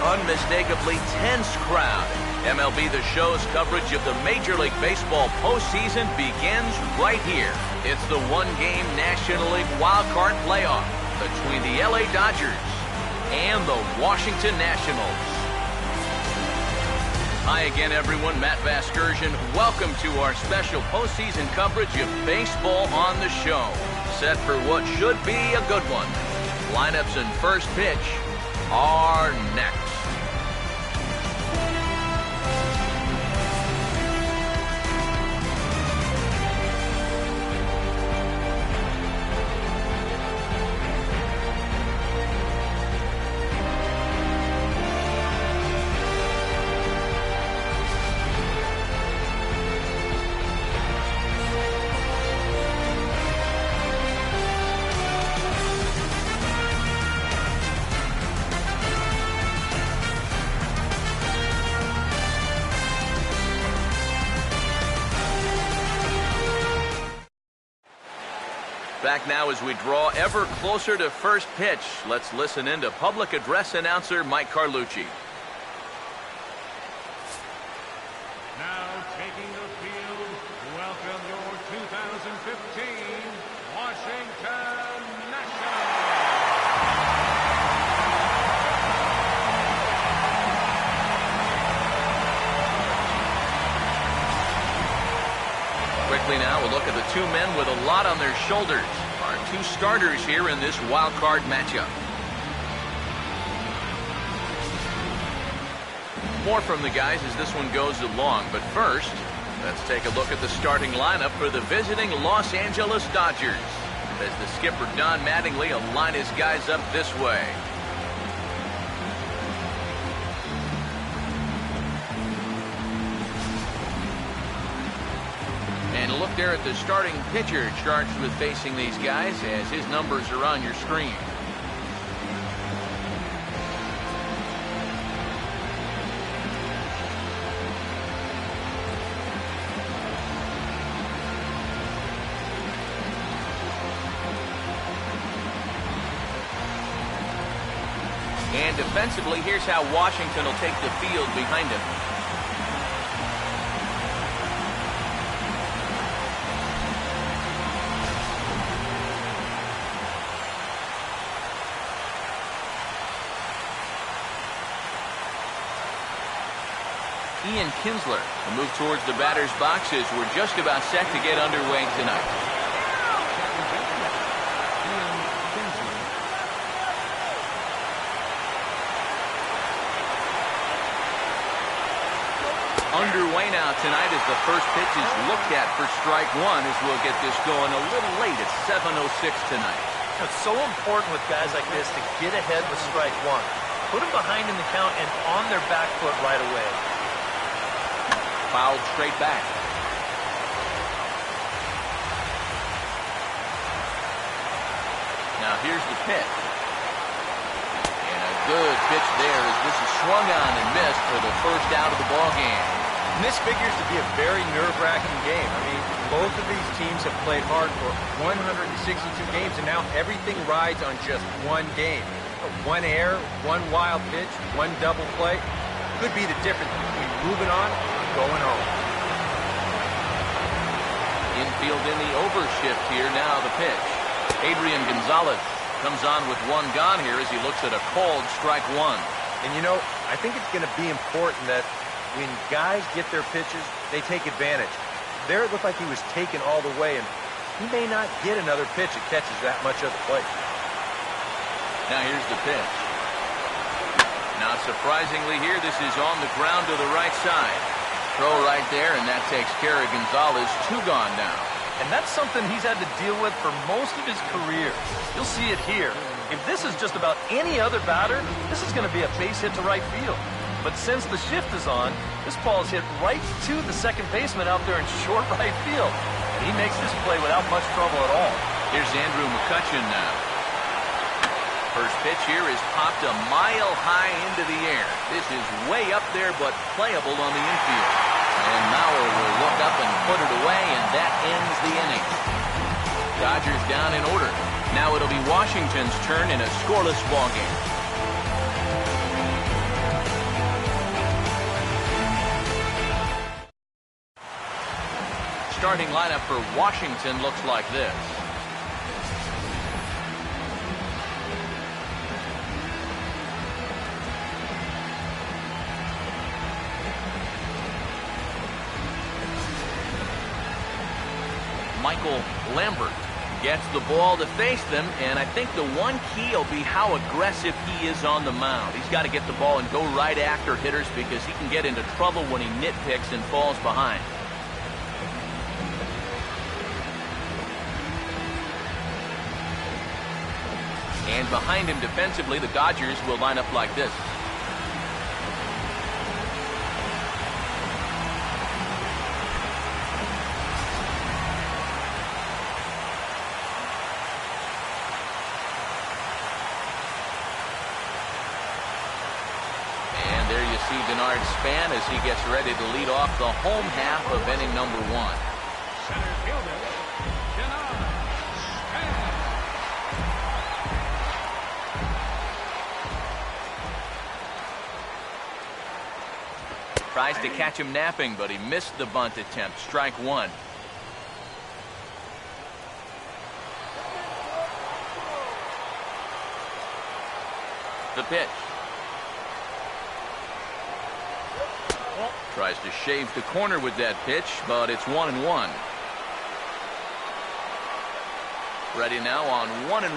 unmistakably tense crowd. MLB The Show's coverage of the Major League Baseball postseason begins right here. It's the one-game National League Wildcard playoff between the LA Dodgers and the Washington Nationals. Hi again, everyone. Matt Vasgersian. Welcome to our special postseason coverage of baseball on the show. Set for what should be a good one. Lineups and first pitch are next. Back now as we draw ever closer to first pitch. Let's listen in to public address announcer Mike Carlucci. Now taking the field, welcome your 2015 Washington Nationals. Quickly now, we'll look at the two men with a lot on their shoulders. Our two starters here in this wild card matchup. More from the guys as this one goes along, but first, let's take a look at the starting lineup for the visiting Los Angeles Dodgers. As the skipper Don Mattingly will line his guys up this way. And a look there at the starting pitcher charged with facing these guys as his numbers are on your screen. And defensively, here's how Washington will take the field behind him. Ian Kinsler will move towards the batter's boxes. We're just about set to get underway tonight. Underway now tonight as the first pitch is looked at for strike one as we'll get this going a little late at 7:06 tonight. It's so important with guys like this to get ahead with strike one. Put them behind in the count and on their back foot right away. Fouled straight back. Now here's the pitch. And a good pitch there as this is swung on and missed for the first out of the ball game. And this figures to be a very nerve-wracking game. I mean, both of these teams have played hard for 162 games, and now everything rides on just one game. One error, one wild pitch, one double play could be the difference between moving on and going home. Infield in the overshift here. Now the pitch. Adrian Gonzalez comes on with one gone here as he looks at a called strike one. And you know, I think it's going to be important that when guys get their pitches, they take advantage. There it looked like he was taken all the way, and he may not get another pitch that catches that much of the plate. Now here's the pitch. Not surprisingly here, this is on the ground to the right side. Throw right there, and that takes care of Gonzalez. Two gone now. And that's something he's had to deal with for most of his career. You'll see it here. If this is just about any other batter, this is going to be a base hit to right field. But since the shift is on, this ball is hit right to the second baseman out there in short right field. And he makes this play without much trouble at all. Here's Andrew McCutchen now. First pitch here is popped a mile high into the air. This is way up there, but playable on the infield. And Mauer will look up and put it away, and that ends the inning. Dodgers down in order. Now it'll be Washington's turn in a scoreless ball game. starting lineup for Washington looks like this. Michael Lambert gets the ball to face them, and I think the one key will be how aggressive he is on the mound. He's got to get the ball and go right after hitters because he can get into trouble when he nitpicks and falls behind. And behind him defensively, the Dodgers will line up like this. Span as he gets ready to lead off the home half of inning number 1. Center fielder, Span. Tries to catch him napping, but he missed the bunt attempt. Strike 1. The pitch. Tries to shave the corner with that pitch, but it's 1-1. Ready now on 1-1.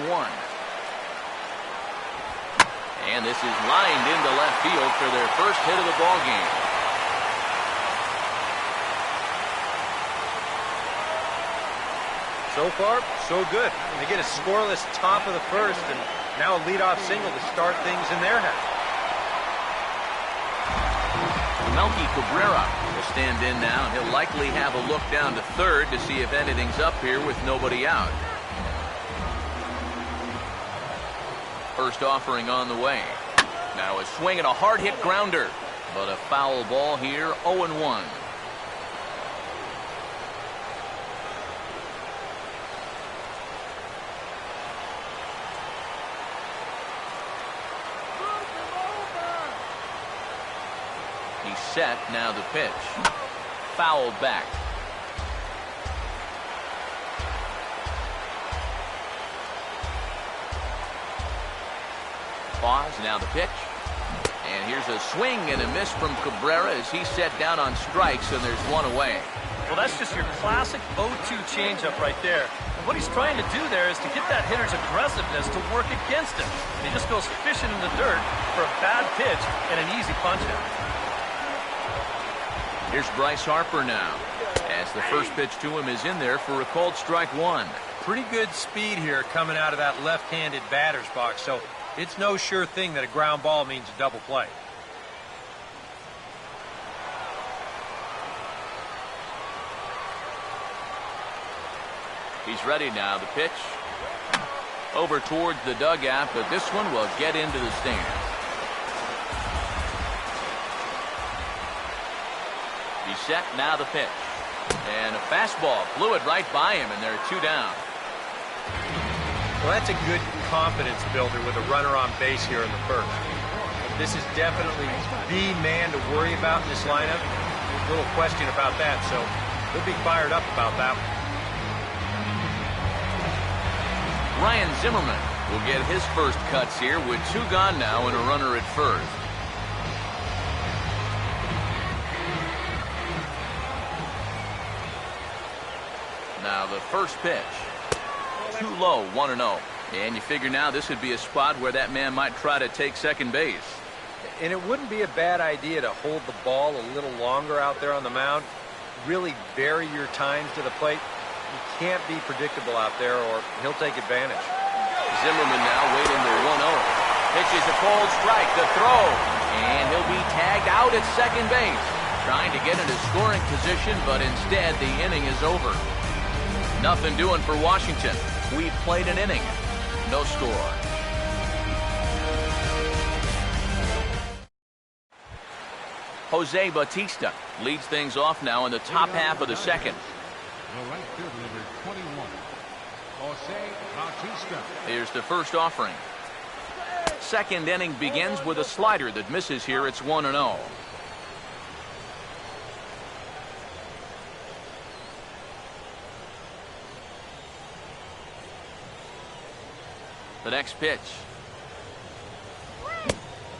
And this is lined into left field for their first hit of the ball game. So far, so good. They get a scoreless top of the first, and now a leadoff single to start things in their half. Melky Cabrera will stand in now, and he'll likely have a look down to third to see if anything's up here with nobody out. First offering on the way. Now a swing and a hard hit grounder, but a foul ball here, 0-1. Set, now the pitch. Fouled back. Pause, now the pitch. And here's a swing and a miss from Cabrera as he's set down on strikes, and there's one away. Well, that's just your classic 0-2 changeup right there. And what he's trying to do there is to get that hitter's aggressiveness to work against him. And he just goes fishing in the dirt for a bad pitch and an easy punch-out. Here's Bryce Harper now, as the first pitch to him is in there for a called strike 1. Pretty good speed here coming out of that left-handed batter's box, so it's no sure thing that a ground ball means a double play. He's ready now, the pitch. Over towards the dugout, but this one will get into the stands. He's set, now the pitch. And a fastball blew it right by him, and there are 2 down. Well, that's a good confidence builder with a runner on base here in the first. This is definitely the man to worry about in this lineup. Little question about that, so he'll be fired up about that one. Ryan Zimmerman will get his first cuts here with 2 gone now and a runner at first. Now the first pitch. Too low, 1-0. And you figure now this would be a spot where that man might try to take second base. And it wouldn't be a bad idea to hold the ball a little longer out there on the mound. Really vary your times to the plate. You can't be predictable out there or he'll take advantage. Zimmerman now waiting the 1-0. Pitches a cold strike, the throw. And he'll be tagged out at second base. Trying to get into scoring position, but instead the inning is over. Nothing doing for Washington. We played an inning. No score. Jose Bautista leads things off now in the top half of the second. The right field number 21, Jose Bautista. Here's the first offering. Second inning begins with a slider that misses here. It's 1-0. The next pitch.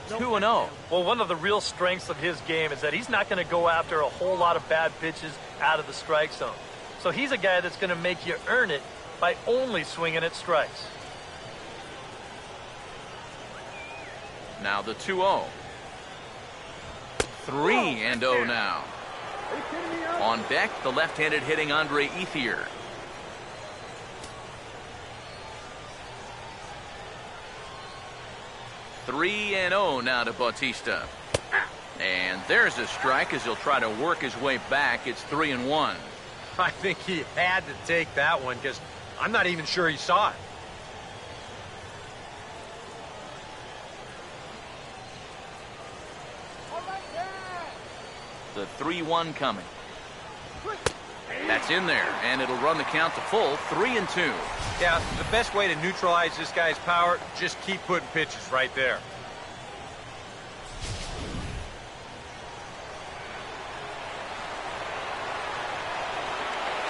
2-0. Well, one of the real strengths of his game is that he's not going to go after a whole lot of bad pitches out of the strike zone. So he's a guy that's going to make you earn it by only swinging at strikes. Now the 2-0. 3-0 now. On deck, the left-handed hitting Andre Ethier. Three and 0 now to Bautista. And there's a strike as he'll try to work his way back. It's 3-1. I think he had to take that one because I'm not even sure he saw it. The 3-1 coming. That's in there, and it'll run the count to full. 3-2. Yeah, the best way to neutralize this guy's power, just keep putting pitches right there.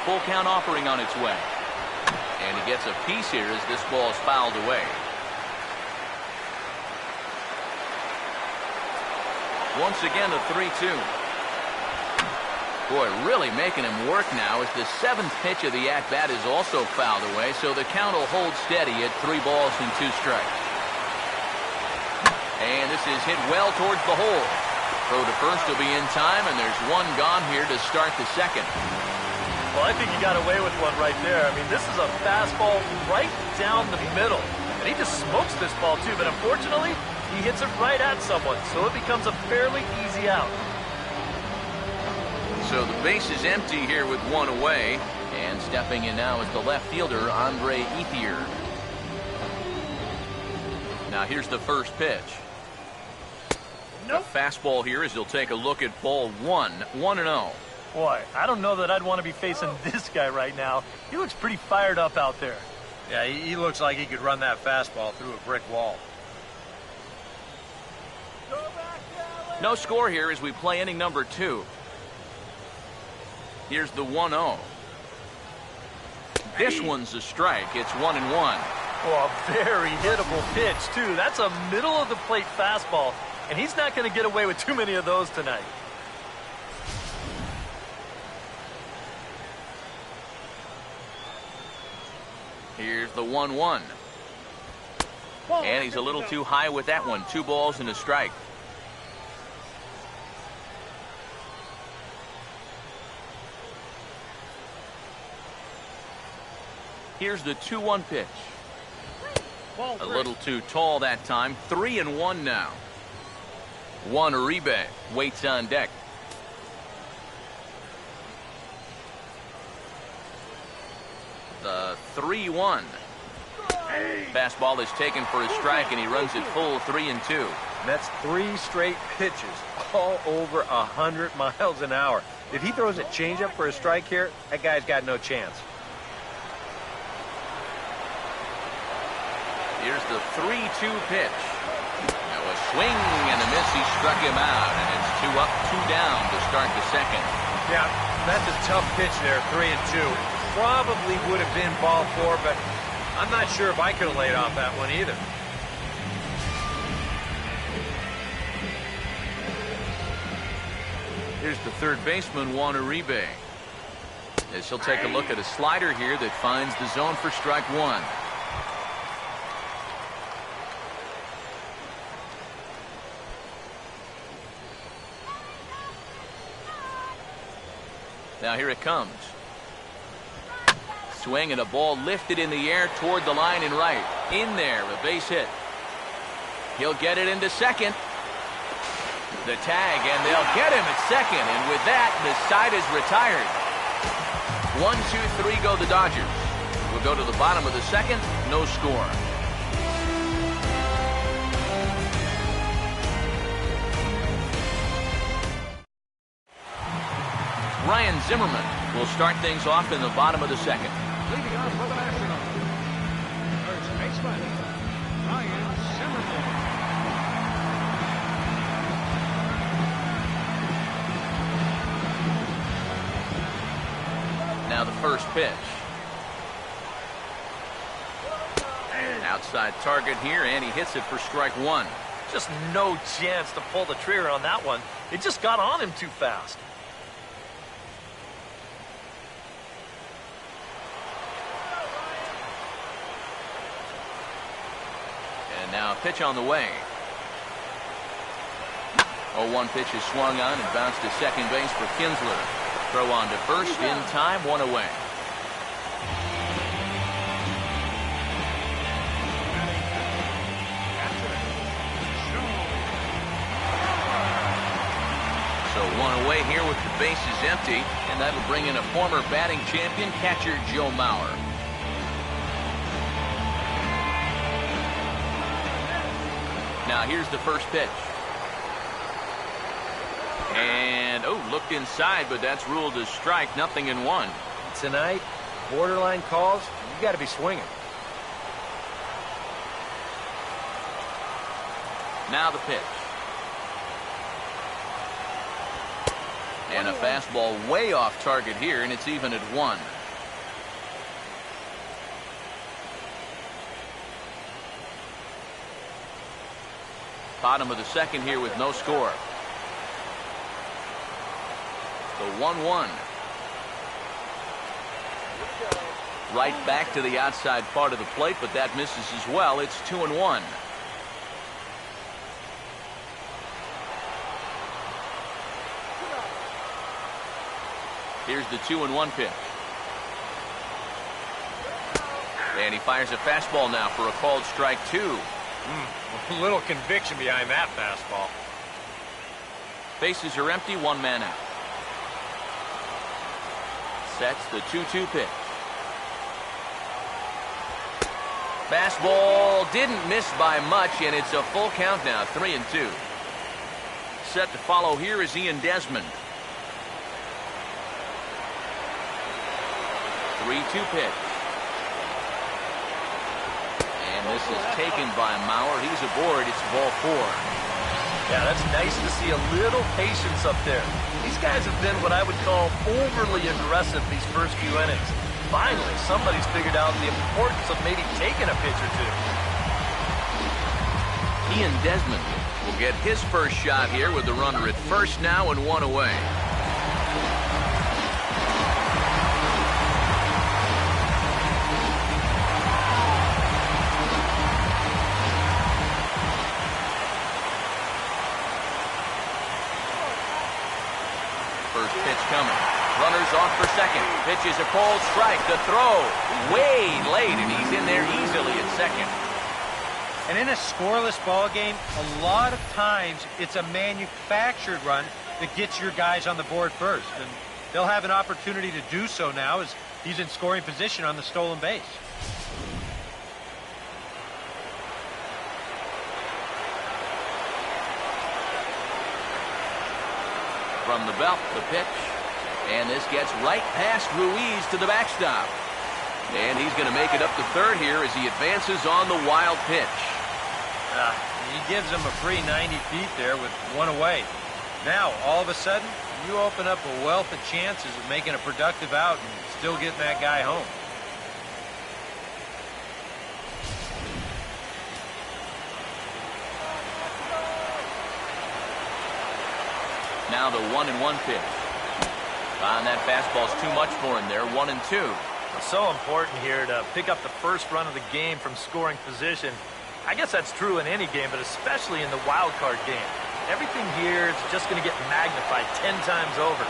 Full count offering on its way. And he gets a piece here as this ball is fouled away. Once again, a 3-2. Boy, really making him work now as the seventh pitch of the at-bat is also fouled away, so the count will hold steady at 3 balls and 2 strikes. And this is hit well towards the hole. Throw to first will be in time, and there's one gone here to start the second. Well, I think he got away with one right there. I mean, this is a fastball right down the middle. And he just smokes this ball, too. But unfortunately, he hits it right at someone. So it becomes a fairly easy out. So the base is empty here with one away. And stepping in now is the left fielder, Andre Ethier. Now here's the first pitch. Nope. A fastball here as he'll take a look at ball 1. 1-0. Boy, I don't know that I'd want to be facing this guy right now. He looks pretty fired up out there. Yeah, he looks like he could run that fastball through a brick wall. No score here as we play inning number 2. Here's the 1-0. This one's a strike. It's 1-1. Oh, a very hittable pitch, too. That's a middle-of-the-plate fastball, and he's not going to get away with too many of those tonight. Here's the 1-1. And he's a little too high with that one. 2 balls and a strike. Here's the 2-1 pitch. A little too tall that time. 3-1 now. Juan Uribe waits on deck. The 3-1. Fastball is taken for a strike, and he runs it full 3-2. That's 3 straight pitches, all over 100 miles an hour. If he throws a changeup for a strike here, that guy's got no chance. Here's the 3-2 pitch. Now a swing and a miss. He struck him out, and it's 2 up, 2 down to start the second. Yeah, that's a tough pitch there, 3-2. Probably would have been ball 4, but I'm not sure if I could have laid off that one either. Here's the third baseman, Juan Uribe. As he'll take a look at a slider here that finds the zone for strike 1. Now here it comes. Swing and a ball lifted in the air toward the line and right. In there, a base hit. He'll get it into second. The tag, and they'll get him at second. And with that, the side is retired. 1, 2, 3 go the Dodgers. We'll go to the bottom of the second. No score. Ryan Zimmerman will start things off in the bottom of the second. Leading off for the Nationals, first baseman, Ryan Zimmerman. Now the first pitch. Outside target here, and he hits it for strike one. Just no chance to pull the trigger on that one. It just got on him too fast. And now a pitch on the way. 0-1 pitch is swung on and bounced to second base for Kinsler. Throw on to first in time, one away. So one away here with the bases empty, and that'll bring in a former batting champion, catcher Joe Mauer. Now here's the first pitch. And, looked inside, but that's ruled as strike, 0-1. Tonight, borderline calls, you got to be swinging. Now the pitch. And a fastball way off target here, and it's even at 1. Bottom of the second here with no score. The 1-1. Right back to the outside part of the plate, but that misses as well. It's 2-1. Here's the 2-1 pitch. And he fires a fastball now for a called strike 2. A little conviction behind that fastball. Bases are empty, one man out. Sets the 2-2 pitch. Fastball didn't miss by much, and it's a full count now, 3-2. Set to follow here is Ian Desmond. 3-2 pitch. And this is taken by Mauer. He's aboard. It's ball 4. Yeah, that's nice to see a little patience up there. These guys have been what I would call overly aggressive these first few innings. Finally, somebody's figured out the importance of maybe taking a pitch or two. Ian Desmond will get his first shot here with the runner at first now and one away. First pitch coming. Runners off for second. Pitch is a called strike. The throw way late, and he's in there easily at second. And in a scoreless ball game, a lot of times it's a manufactured run that gets your guys on the board first. And they'll have an opportunity to do so now as he's in scoring position on the stolen base. From the belt, the pitch. And this gets right past Ruiz to the backstop. And he's going to make it up to third here as he advances on the wild pitch. He gives him a free 90 feet there with one away. Now, all of a sudden, you open up a wealth of chances of making a productive out and still getting that guy home. Now the 1-1 pitch. And that fastball's too much for him there, 1-2. It's so important here to pick up the first run of the game from scoring position. I guess that's true in any game, but especially in the wild card game. Everything here is just going to get magnified 10 times over.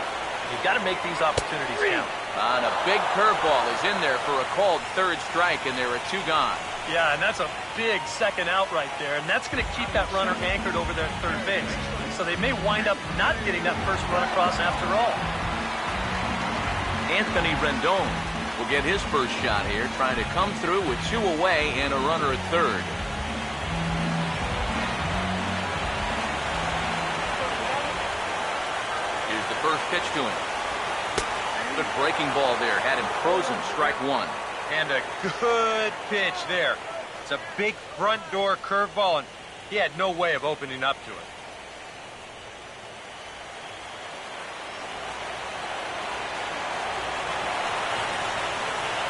You've got to make these opportunities count. And a big curveball is in there for a called third strike, and there are 2 gone. Yeah, and that's a big second out right there, and that's going to keep that runner anchored over there at third base. So they may wind up not getting that first run across after all. Anthony Rendon will get his first shot here, trying to come through with 2 away and a runner at third. Here's the first pitch to him. Good breaking ball there, had him frozen, strike 1. And a good pitch there. It's a big front door curveball, and he had no way of opening up to it.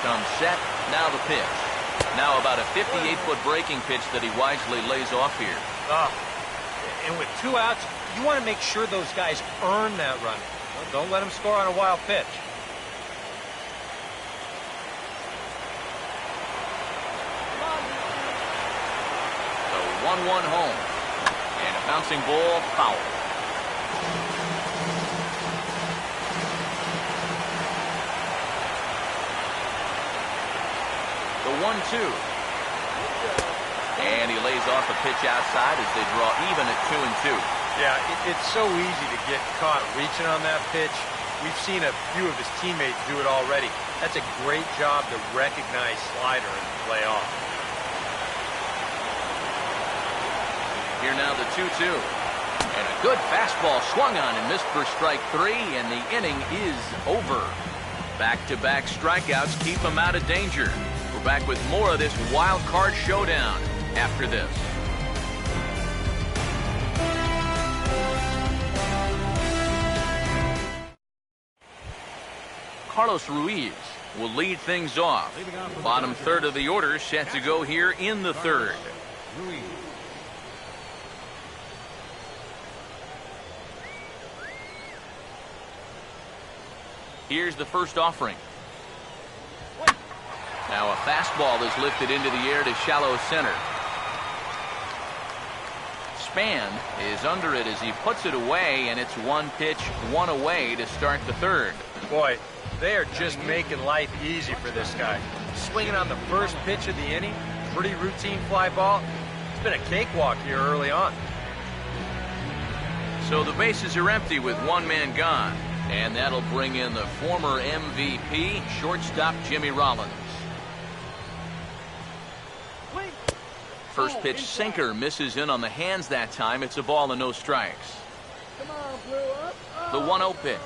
Comes set, now the pitch. Now about a 58-foot breaking pitch that he wisely lays off here. And with 2 outs, you want to make sure those guys earn that run. Don't let them score on a wild pitch. The 1-1 home. And a bouncing ball, foul. The 1-2. And he lays off a pitch outside as they draw even at 2-2. Yeah, it's so easy to get caught reaching on that pitch. We've seen a few of his teammates do it already. That's a great job to recognize slider and play off. Here now the 2-2. And a good fastball swung on and missed for strike 3, and the inning is over. Back-to-back strikeouts keep him out of danger. We're back with more of this wild card showdown after this. Carlos Ruiz will lead things off. Bottom third of the order set to go here in the third. Here's the first offering. Now a fastball is lifted into the air to shallow center. Span is under it as he puts it away, and it's 1 pitch, 1 away to start the third. Boy, they are just making life easy for this guy. Swinging on the first pitch of the inning, pretty routine fly ball. It's been a cakewalk here early on. So the bases are empty with 1 man gone, and that'll bring in the former MVP, shortstop Jimmy Rollins. First pitch sinker misses in on the hands that time. It's a ball and no strikes. The 1-0 pitch.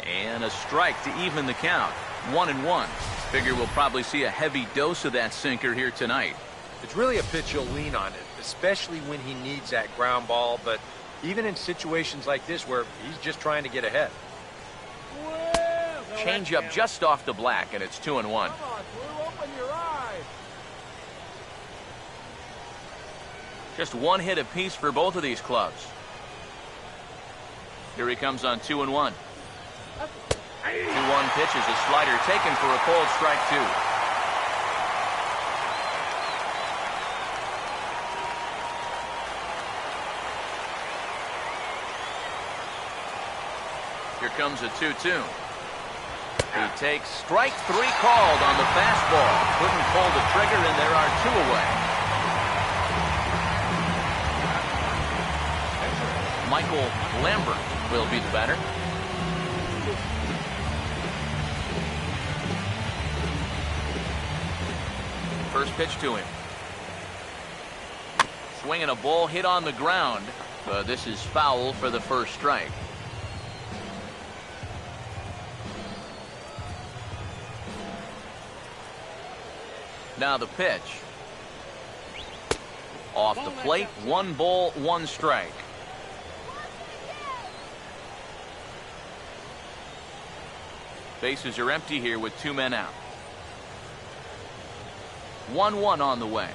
And a strike to even the count. 1-1. Figure we'll probably see a heavy dose of that sinker here tonight. It's really a pitch you'll lean on it, especially when he needs that ground ball, but even in situations like this where he's just trying to get ahead. Change up just off the black, and it's 2-1. Just 1 hit apiece for both of these clubs. Here he comes on 2-1. 2-1 pitch is a slider taken for a cold strike 2. Here comes a 2-2. He takes strike 3 called on the fastball. Couldn't pull the trigger, and there are 2 away. Michael Lambert will be the batter. First pitch to him. Swinging a ball hit on the ground, but this is foul for the first strike. Now the pitch. Off the plate, 1 ball, 1 strike. Bases are empty here with 2 men out. 1-1 on the way.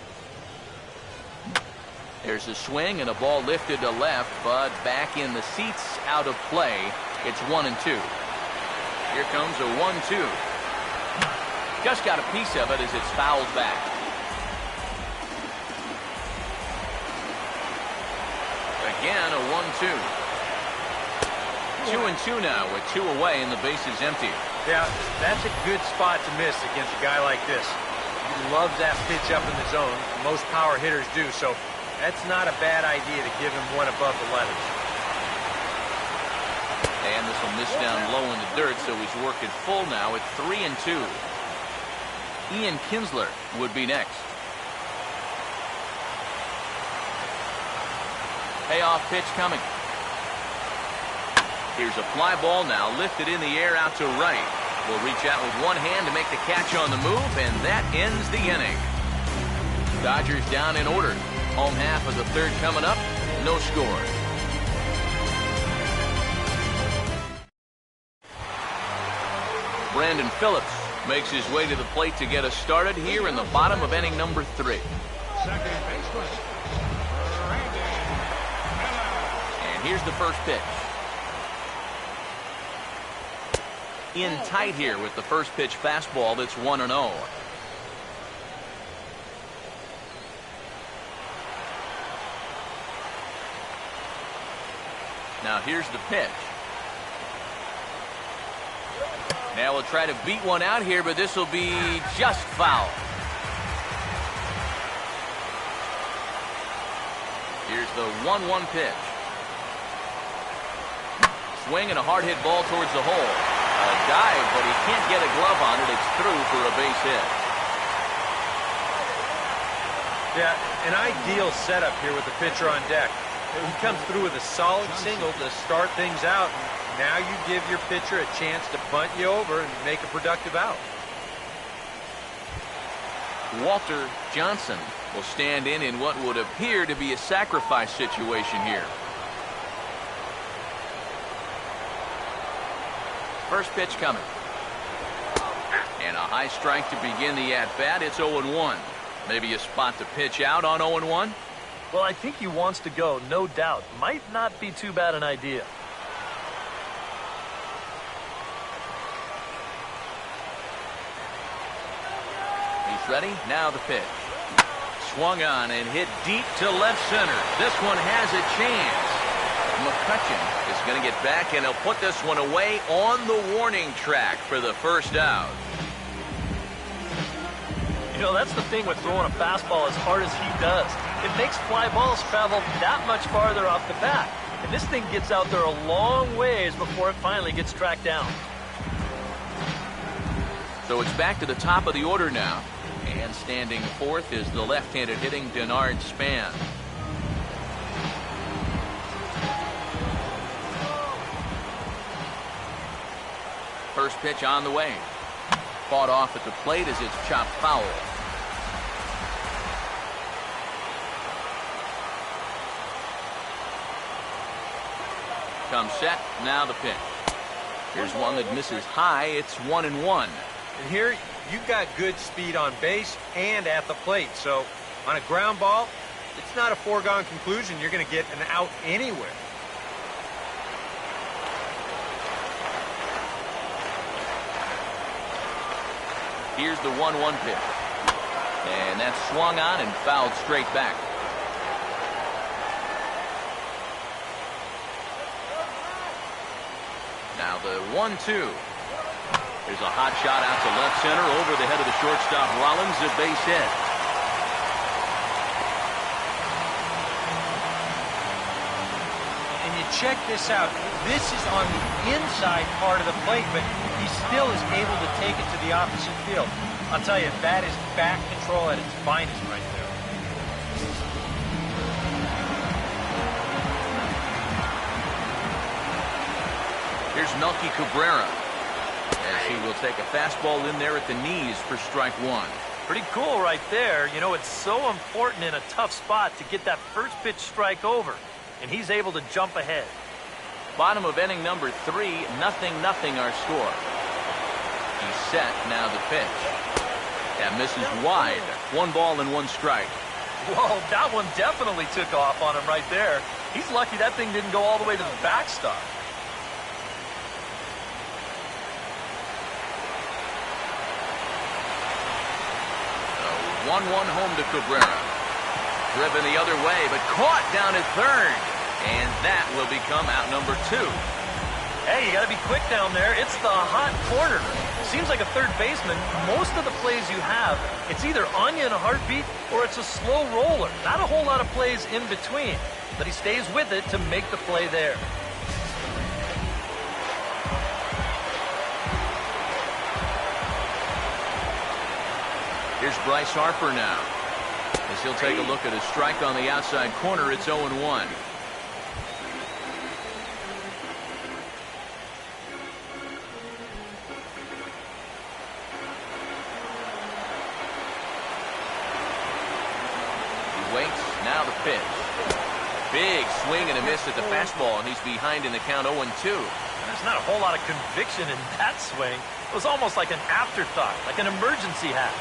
There's a swing and a ball lifted to left, but back in the seats, out of play. It's 1-2. Here comes a 1-2. Just got a piece of it as it's fouled back. Again, a 1-2. 2-2 now with 2 away and the bases empty. Yeah, that's a good spot to miss against a guy like this. He loves that pitch up in the zone. Most power hitters do, so that's not a bad idea to give him 1 above the letters. And this will miss down low in the dirt, so he's working full now at 3-2. Ian Kinsler would be next. Payoff pitch coming. Here's a fly ball now lifted in the air out to right. Will reach out with 1 hand to make the catch on the move, and that ends the inning. Dodgers down in order. Home half of the third coming up. No score. Brandon Phillips Makes his way to the plate to get us started here in the bottom of inning number 3. Second baseman, Randy Miller. And here's the first pitch. In tight here with the first pitch fastball that's 1-0. Now here's the pitch. Now we'll try to beat one out here, but this will be just foul. Here's the 1-1 pitch. Swing and a hard hit ball towards the hole. A dive, but he can't get a glove on it. It's through for a base hit. Yeah, an ideal setup here with the pitcher on deck. He comes through with a solid single to start things out. Now you give your pitcher a chance to bunt you over and make a productive out. Walter Johnson will stand in what would appear to be a sacrifice situation here. First pitch coming. And a high strike to begin the at-bat. It's 0-1. Maybe a spot to pitch out on 0-1. Well, I think he wants to go, no doubt. Might not be too bad an idea. He's ready. Now the pitch. Swung on and hit deep to left center. This one has a chance. McCutchen is going to get back, and he'll put this one away on the warning track for the first out. You know, that's the thing with throwing a fastball as hard as he does. It makes fly balls travel that much farther off the bat. And this thing gets out there a long ways before it finally gets tracked down. So it's back to the top of the order now. And standing fourth is the left-handed hitting Denard Span. First pitch on the way. Fought off at the plate as it's chopped foul. Comes set. Now the pitch. Here's one that misses high. It's 1-1. And here, you've got good speed on base and at the plate. So, on a ground ball, it's not a foregone conclusion you're going to get an out anywhere. Here's the 1-1 pitch. And that's swung on and fouled straight back. Now the 1-2. There's a hot shot out to left center over the head of the shortstop Rollins, a base hit. And you check this out. This is on the inside part of the plate, but he still is able to take it to the opposite field. I'll tell you, that is back control at its finest right there. Here's Melky Cabrera, as he will take a fastball in there at the knees for strike one. Pretty cool right there. You know, it's so important in a tough spot to get that first pitch strike over, and he's able to jump ahead. Bottom of inning number 3, 0-0 our score. He's set. Now the pitch. That misses wide. 1 ball and 1 strike. Whoa, that one definitely took off on him right there. He's lucky that thing didn't go all the way to the backstop. 1-1 home to Cabrera. Driven the other way, but caught down at third. And that will become out number 2. Hey, you got to be quick down there. It's the hot corner. Seems like a third baseman, most of the plays you have, it's either on you in a heartbeat or it's a slow roller. Not a whole lot of plays in between, but he stays with it to make the play there. Here's Bryce Harper now, as he'll take a look at a strike on the outside corner. It's 0-1. He waits. Now the pitch. Big swing and a miss at the fastball, and he's behind in the count 0-2. There's not a whole lot of conviction in that swing. It was almost like an afterthought, like an emergency hack.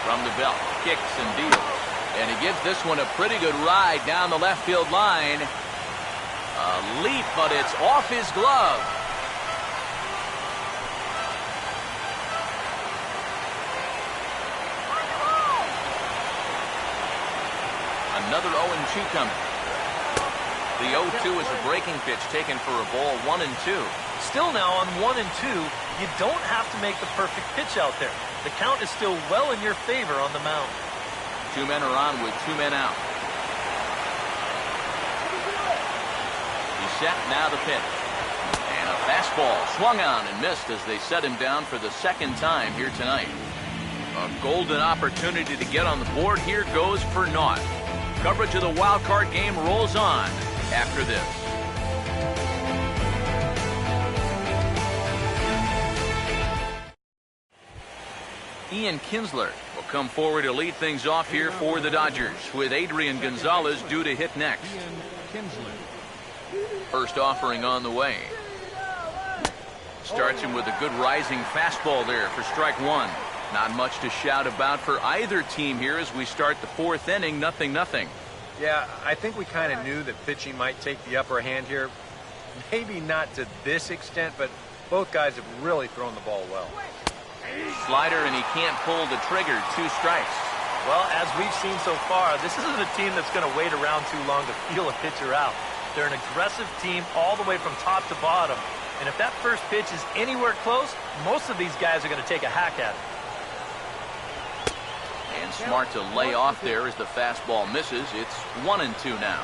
From the belt, kicks and deals. And he gives this one a pretty good ride down the left field line. A leap, but it's off his glove. Another 0-2 coming. The 0-2 is a breaking pitch taken for a ball 1-2. Still now on 1-2, you don't have to make the perfect pitch out there. The count is still well in your favor on the mound. 2 men are on with 2 men out. He's set, now the pitch. And a fastball swung on and missed as they set him down for the second time here tonight. A golden opportunity to get on the board here goes for naught. Coverage of the wild card game rolls on after this. Ian Kinsler will come forward to lead things off here for the Dodgers, with Adrian Gonzalez due to hit next. First offering on the way. Starts him with a good rising fastball there for strike one. Not much to shout about for either team here as we start the fourth inning, 0-0. Yeah, I think we kind of knew that pitching might take the upper hand here. Maybe not to this extent, but both guys have really thrown the ball well. Slider, and he can't pull the trigger. 2 strikes. Well, as we've seen so far, this isn't a team that's going to wait around too long to feel a pitcher out. They're an aggressive team all the way from top to bottom. And if that first pitch is anywhere close, most of these guys are going to take a hack at it. And smart to lay off there as the fastball misses. It's 1-2 now.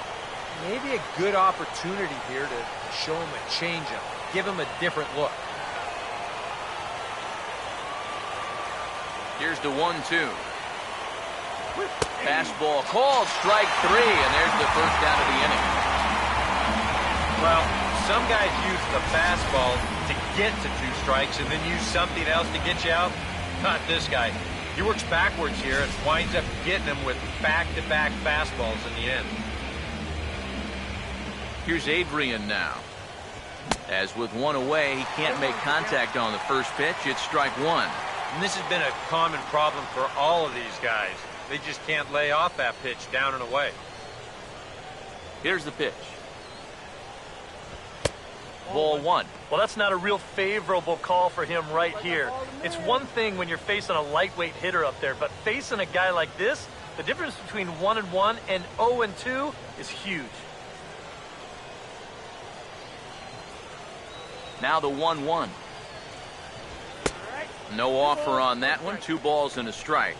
Maybe a good opportunity here to show him a changeup, give him a different look. Here's the 1-2. Fastball called, strike 3, and there's the first out of the inning. Well, some guys use the fastball to get to 2 strikes and then use something else to get you out. Not this guy. He works backwards here and winds up getting them with back-to-back fastballs in the end. Here's Adrian now. As with 1 away, he can't make contact on the first pitch. It's strike 1. And this has been a common problem for all of these guys. They just can't lay off that pitch down and away. Here's the pitch. Ball 1. Well, that's not a real favorable call for him right here. It's one thing when you're facing a lightweight hitter up there, but facing a guy like this, the difference between 1-1 and 0-2 is huge. Now the 1-1. No offer on that one. 2 balls and a strike.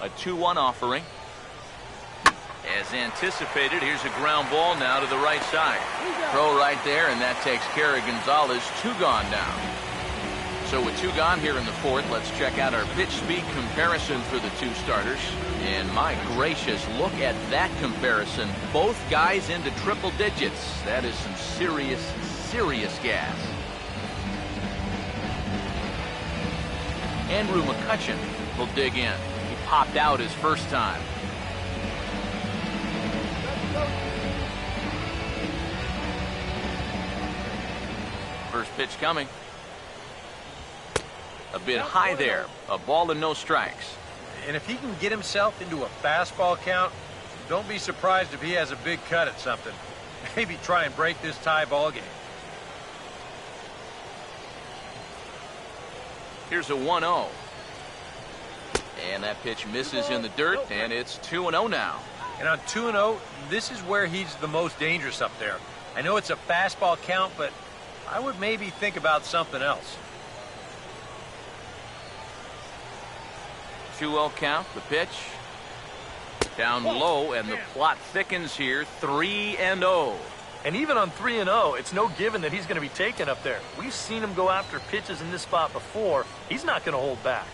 A 2-1 offering. As anticipated, here's a ground ball now to the right side. Throw right there, and that takes care of Gonzalez. 2 gone now. So with 2 gone here in the fourth, let's check out our pitch speed comparison for the 2 starters. And my gracious, look at that comparison. Both guys into triple digits. That is some serious, serious gas. Andrew McCutchen will dig in. He popped out his first time. First pitch coming. A bit high there. A ball and no strikes. And if he can get himself into a fastball count, don't be surprised if he has a big cut at something. Maybe try and break this tie ball game. Here's a 1-0. And that pitch misses in the dirt, and it's 2-0 now. And on 2-0, this is where he's the most dangerous up there. I know it's a fastball count, but I would maybe think about something else. 2-0 count, the pitch. Down low, and the plot thickens here, 3-0. And even on 3-0, it's no given that he's going to be taken up there. We've seen him go after pitches in this spot before. He's not going to hold back.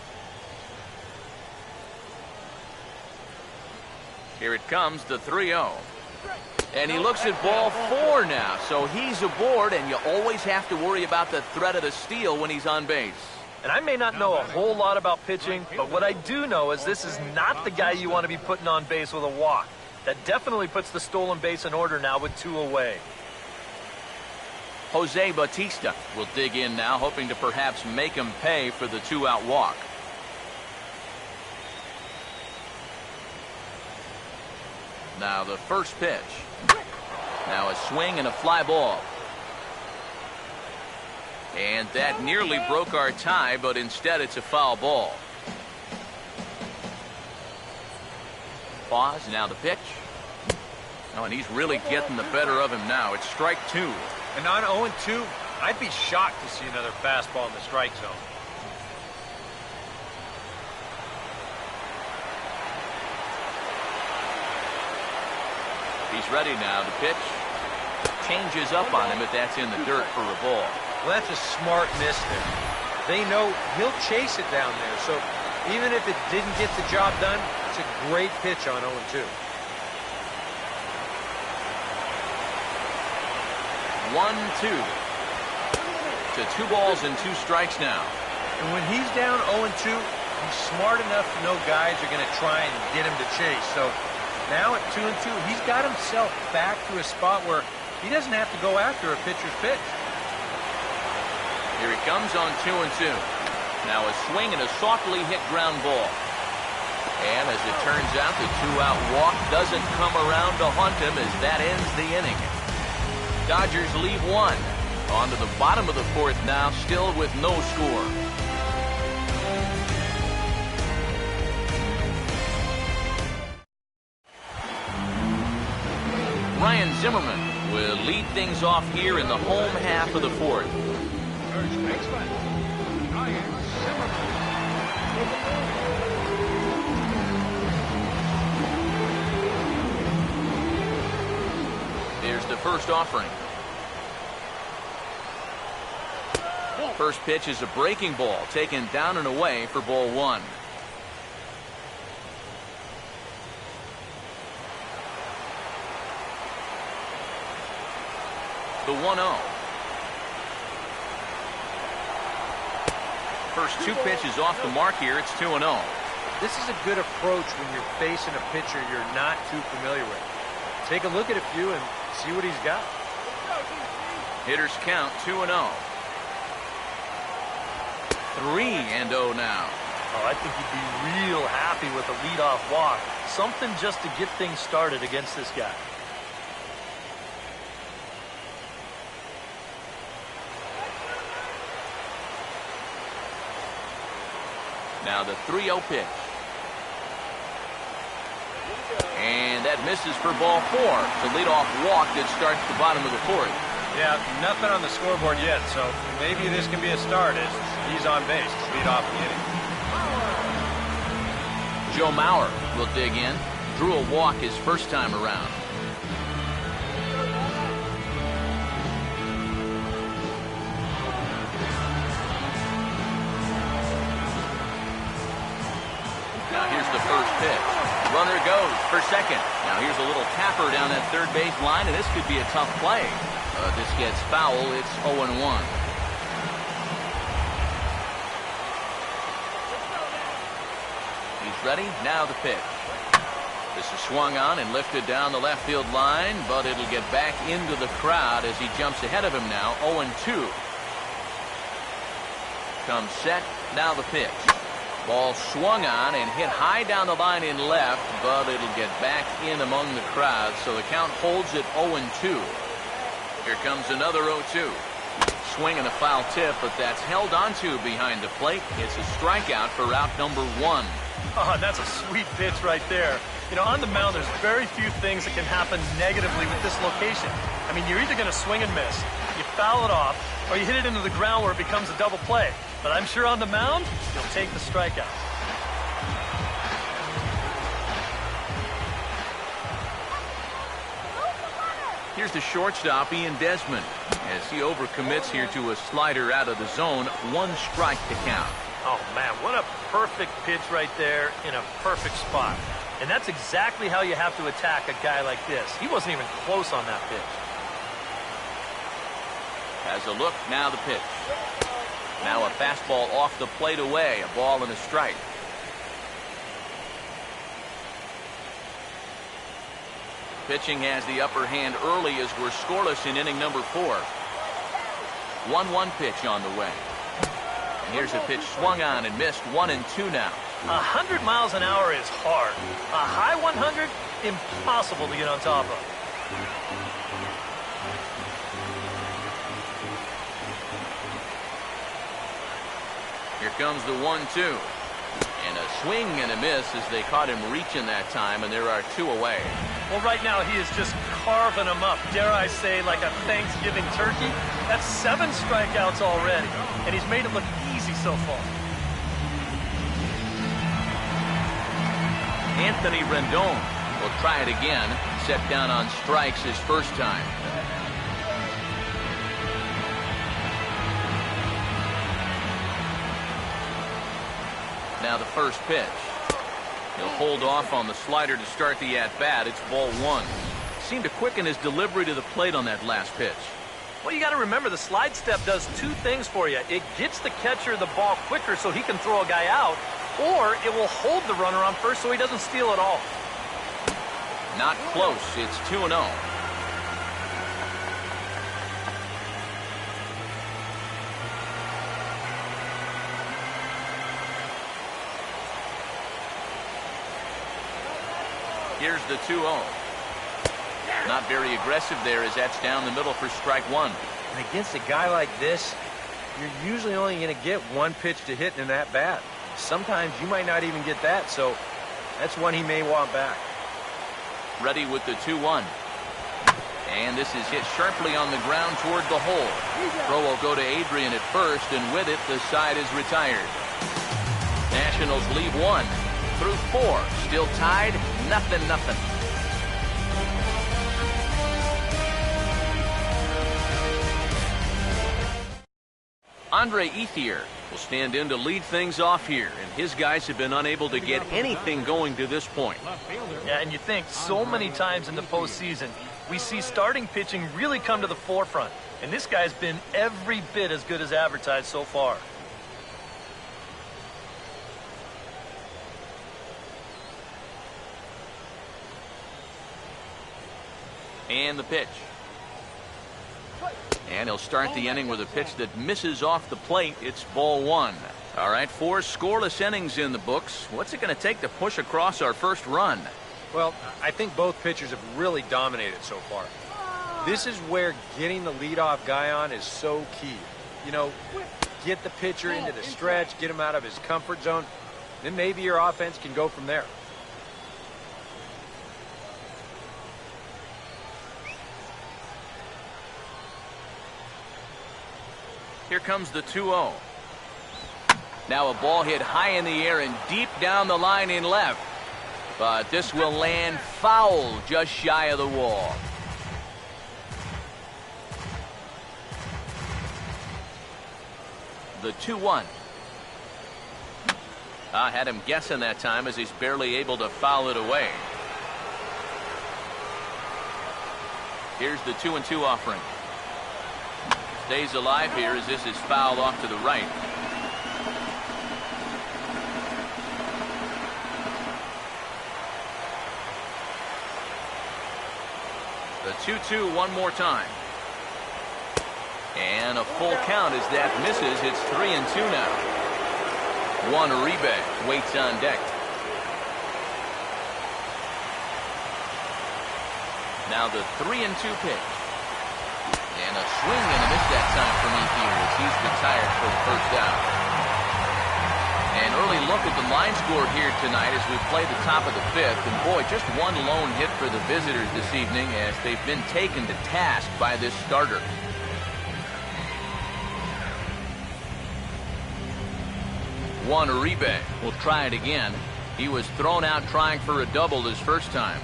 Here it comes, the 3-0. And he looks at ball 4 now, so he's aboard, and you always have to worry about the threat of the steal when he's on base. And I may not know a whole lot about pitching, but what I do know is this is not the guy you want to be putting on base with a walk. That definitely puts the stolen base in order now with 2 away. Jose Bautista will dig in now, hoping to perhaps make him pay for the 2-out walk. Now the first pitch. Now a swing and a fly ball. And that nearly broke our tie, but instead it's a foul ball. Pause, now the pitch. Oh, and he's really getting the better of him now. It's strike 2. And on 0-2, I'd be shocked to see another fastball in the strike zone. He's ready now. The pitch changes up on him, but that's in the dirt for a ball. Well, that's a smart miss there. They know he'll chase it down there, so even if it didn't get the job done, it's a great pitch on 0-2. 1-2. To 2 balls and 2 strikes now. And when he's down 0-2, he's smart enough to know guys are going to try and get him to chase. So now at 2-2, he's got himself back to a spot where he doesn't have to go after a pitcher's pitch. Here he comes on 2-2. Now a swing and a softly hit ground ball. And as it turns out, the 2-out walk doesn't come around to haunt him as that ends the inning. Dodgers leave 1. On to the bottom of the 4th now, still with no score. Ryan Zimmerman will lead things off here in the home half of the 4th. First baseman, Ryan Zimmerman. Here's the first offering. First pitch is a breaking ball, taken down and away for ball 1. The 1-0. First 2 pitches off the mark here. It's 2-0. This is a good approach when you're facing a pitcher you're not too familiar with. Take a look at a few and see what he's got. Hitters count 2-0. 3-0 now. Oh, I think he'd be real happy with a leadoff walk. Something just to get things started against this guy. Now the 3-0 pitch. And that misses for ball 4. The leadoff walk that starts the bottom of the 4th. Yeah, nothing on the scoreboard yet, so maybe this can be a start as he's on base to lead off the inning. Joe Mauer will dig in. Drew a walk his first time around. Now here's the first pitch. Runner goes for second. Now here's a little tapper down that third base line, and this could be a tough play. This gets foul. It's 0-1. He's ready. Now the pitch. This is swung on and lifted down the left field line, but it'll get back into the crowd as he jumps ahead of him now. 0-2. Comes set. Now the pitch. Ball swung on and hit high down the line in left, but it'll get back in among the crowd, so the count holds at 0-2. Here comes another 0-2. Swing and a foul tip, but that's held onto behind the plate. It's a strikeout for out number 1. Oh, that's a sweet pitch right there. You know, on the mound, there's very few things that can happen negatively with this location. I mean, you're either going to swing and miss, you foul it off, or you hit it into the ground where it becomes a double play. But I'm sure on the mound, you'll take the strikeout. Here's the shortstop, Ian Desmond, as he overcommits here to a slider out of the zone. 1 strike to count. Oh, man, what a perfect pitch right there in a perfect spot. And that's exactly how you have to attack a guy like this. He wasn't even close on that pitch. Has a look, now the pitch. Now a fastball off the plate away, a ball and a strike. Pitching has the upper hand early as we're scoreless in inning number 4. 1-1 pitch on the way. And here's a pitch swung on and missed. 1-2 now. 100 miles an hour is hard. A high 100, impossible to get on top of. Here comes the 1-2. And a swing and a miss as they caught him reaching that time, and there are 2 away. Well, right now he is just carving them up. Dare I say, like a Thanksgiving turkey? That's 7 strikeouts already, and he's made it look easy so far. Anthony Rendon will try it again. Set down on strikes his first time. Now the first pitch. He'll hold off on the slider to start the at-bat. It's ball 1. Seemed to quicken his delivery to the plate on that last pitch. Well, you got to remember the slide step does 2 things for you. It gets the catcher the ball quicker so he can throw a guy out, or it will hold the runner on first so he doesn't steal it all. Not close. It's 2-0. Here's the 2-0. Not very aggressive there as that's down the middle for strike 1. And against a guy like this, you're usually only going to get 1 pitch to hit in that bat. Sometimes you might not even get that, so that's one he may want back. Ready with the 2-1. And this is hit sharply on the ground toward the hole. Throw will go to Adrian at first, and with it, the side is retired. Nationals leave 1 through 4. Still tied, 0-0. Andre Ethier will stand in to lead things off here, and his guys have been unable to get anything going to this point. Yeah, and you think so many times in the postseason, we see starting pitching really come to the forefront, and this guy's been every bit as good as advertised so far. And the pitch. And he'll start the inning with a pitch that misses off the plate. It's ball 1. All right, 4 scoreless innings in the books. What's it going to take to push across our first run? Well, I think both pitchers have really dominated so far. This is where getting the leadoff guy on is so key. You know, get the pitcher into the stretch, get him out of his comfort zone, then maybe your offense can go from there. Here comes the 2-0. Now a ball hit high in the air and deep down the line in left. But this will land foul just shy of the wall. The 2-1. I had him guessing that time as he's barely able to foul it away. Here's the 2-2 offering. Stays alive here as this is fouled off to the right. The 2-2 one more time. And a full count as that misses. It's 3-2 now. Juan Uribe waits on deck. Now the 3-2 pitch. And a swing and a miss that time from Ethier as he's retired for the first out. An early look at the line score here tonight as we play the top of the 5th. And boy, just one lone hit for the visitors this evening as they've been taken to task by this starter. Juan Uribe will try it again. He was thrown out trying for a double his first time.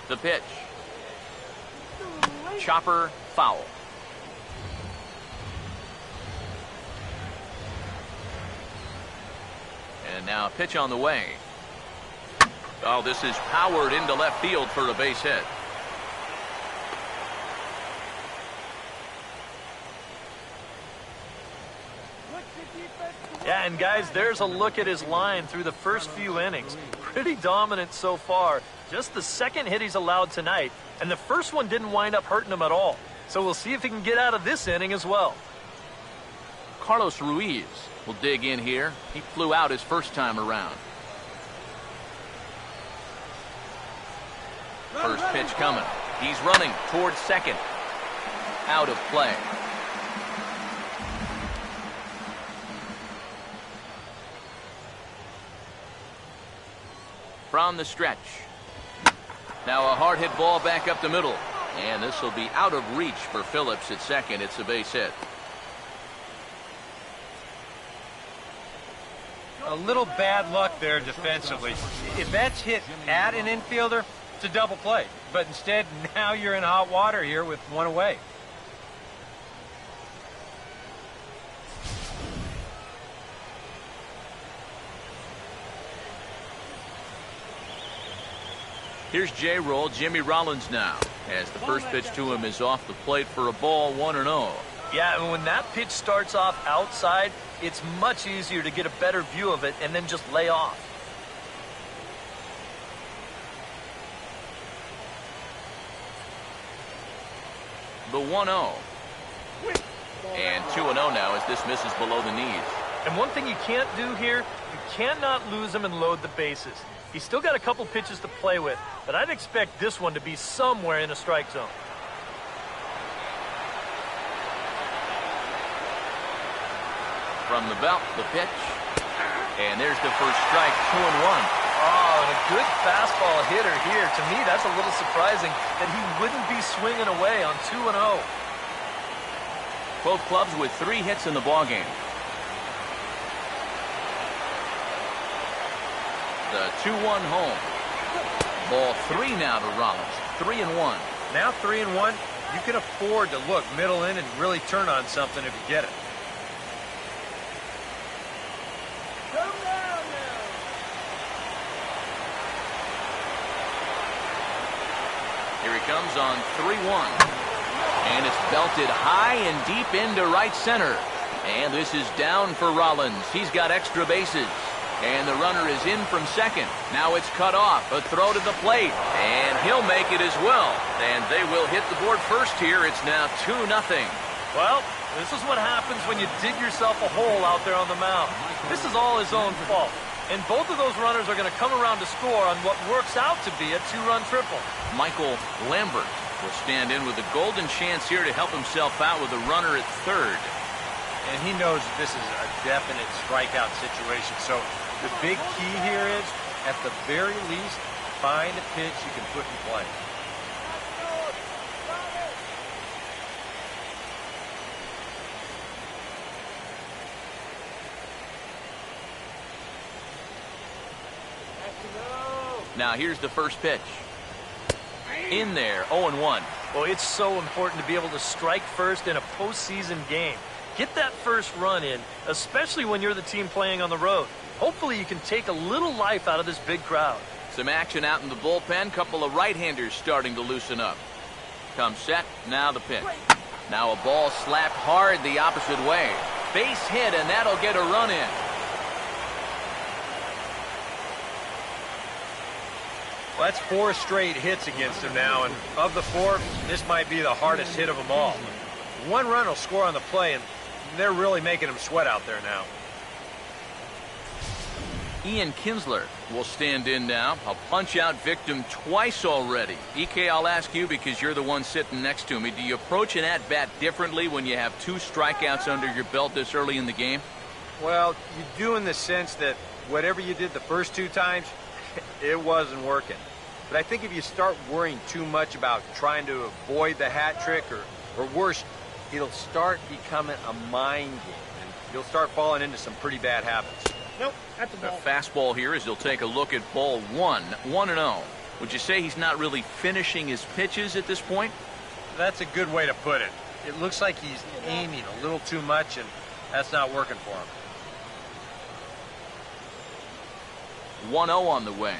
The pitch. Chopper foul. And now a pitch on the way. Oh, this is powered into left field for a base hit. Yeah, and guys, there's a look at his line through the first few innings. Pretty dominant so far. Just the second hit he's allowed tonight, and the first one didn't wind up hurting him at all. So we'll see if he can get out of this inning as well. Carlos Ruiz will dig in here. He flew out his first time around. First pitch coming. He's running towards second. Out of play. From the stretch. Now a hard hit ball back up the middle. And this will be out of reach for Phillips at second. It's a base hit. A little bad luck there defensively. If that's hit at an infielder, it's a double play. But instead, now you're in hot water here with one away. Here's J-Roll, Jimmy Rollins now, as the first pitch to him is off the plate for a ball, 1-0. Yeah, and when that pitch starts off outside, it's much easier to get a better view of it and then just lay off. The 1-0. And 2-0 now as this misses below the knees. And one thing you can't do here, you cannot lose him and load the bases. He's still got a couple pitches to play with, but I'd expect this one to be somewhere in a strike zone. From the belt, the pitch. And there's the first strike, 2-1. Oh, and a good fastball hitter here. To me, that's a little surprising that he wouldn't be swinging away on 2-0. Both clubs with 3 hits in the ballgame. The 2-1 home. Ball 3 now to Rollins. 3-1. Now 3-1, you can afford to look middle in and really turn on something if you get it. Here he comes on 3-1. And it's belted high and deep into right center. And this is down for Rollins. He's got extra bases. And the runner is in from second. Now it's cut off. A throw to the plate. And he'll make it as well. And they will hit the board first here. It's now 2-0. Well, this is what happens when you dig yourself a hole out there on the mound. This is all his own fault. And both of those runners are going to come around to score on what works out to be a 2-run triple. Michael Lambert will stand in with a golden chance here to help himself out with a runner at third. And he knows that this is a definite strikeout situation. So the big key here is, at the very least, find a pitch you can put in play. Now here's the first pitch. In there, 0-1. Well, it's so important to be able to strike first in a postseason game. Get that first run in, especially when you're the team playing on the road. Hopefully you can take a little life out of this big crowd. Some action out in the bullpen. Couple of right-handers starting to loosen up. Comes set. Now the pitch. Now a ball slapped hard the opposite way. Base hit, and that'll get a run in. Well, that's 4 straight hits against him now, and of the 4, this might be the hardest hit of them all. One run will score on the play, and they're really making him sweat out there now. Ian Kinsler will stand in now. A punch-out victim twice already. EK, I'll ask you because you're the one sitting next to me. Do you approach an at-bat differently when you have 2 strikeouts under your belt this early in the game? Well, you do in the sense that whatever you did the first 2 times, it wasn't working. But I think if you start worrying too much about trying to avoid the hat trick, or worse, it'll start becoming a mind game, and you'll start falling into some pretty bad habits. Nope, that's a The ball. fastball here as he'll take a look at ball 1, 1-0. Would you say he's not really finishing his pitches at this point? That's a good way to put it. It looks like he's aiming a little too much, and that's not working for him. 1-0 on the way.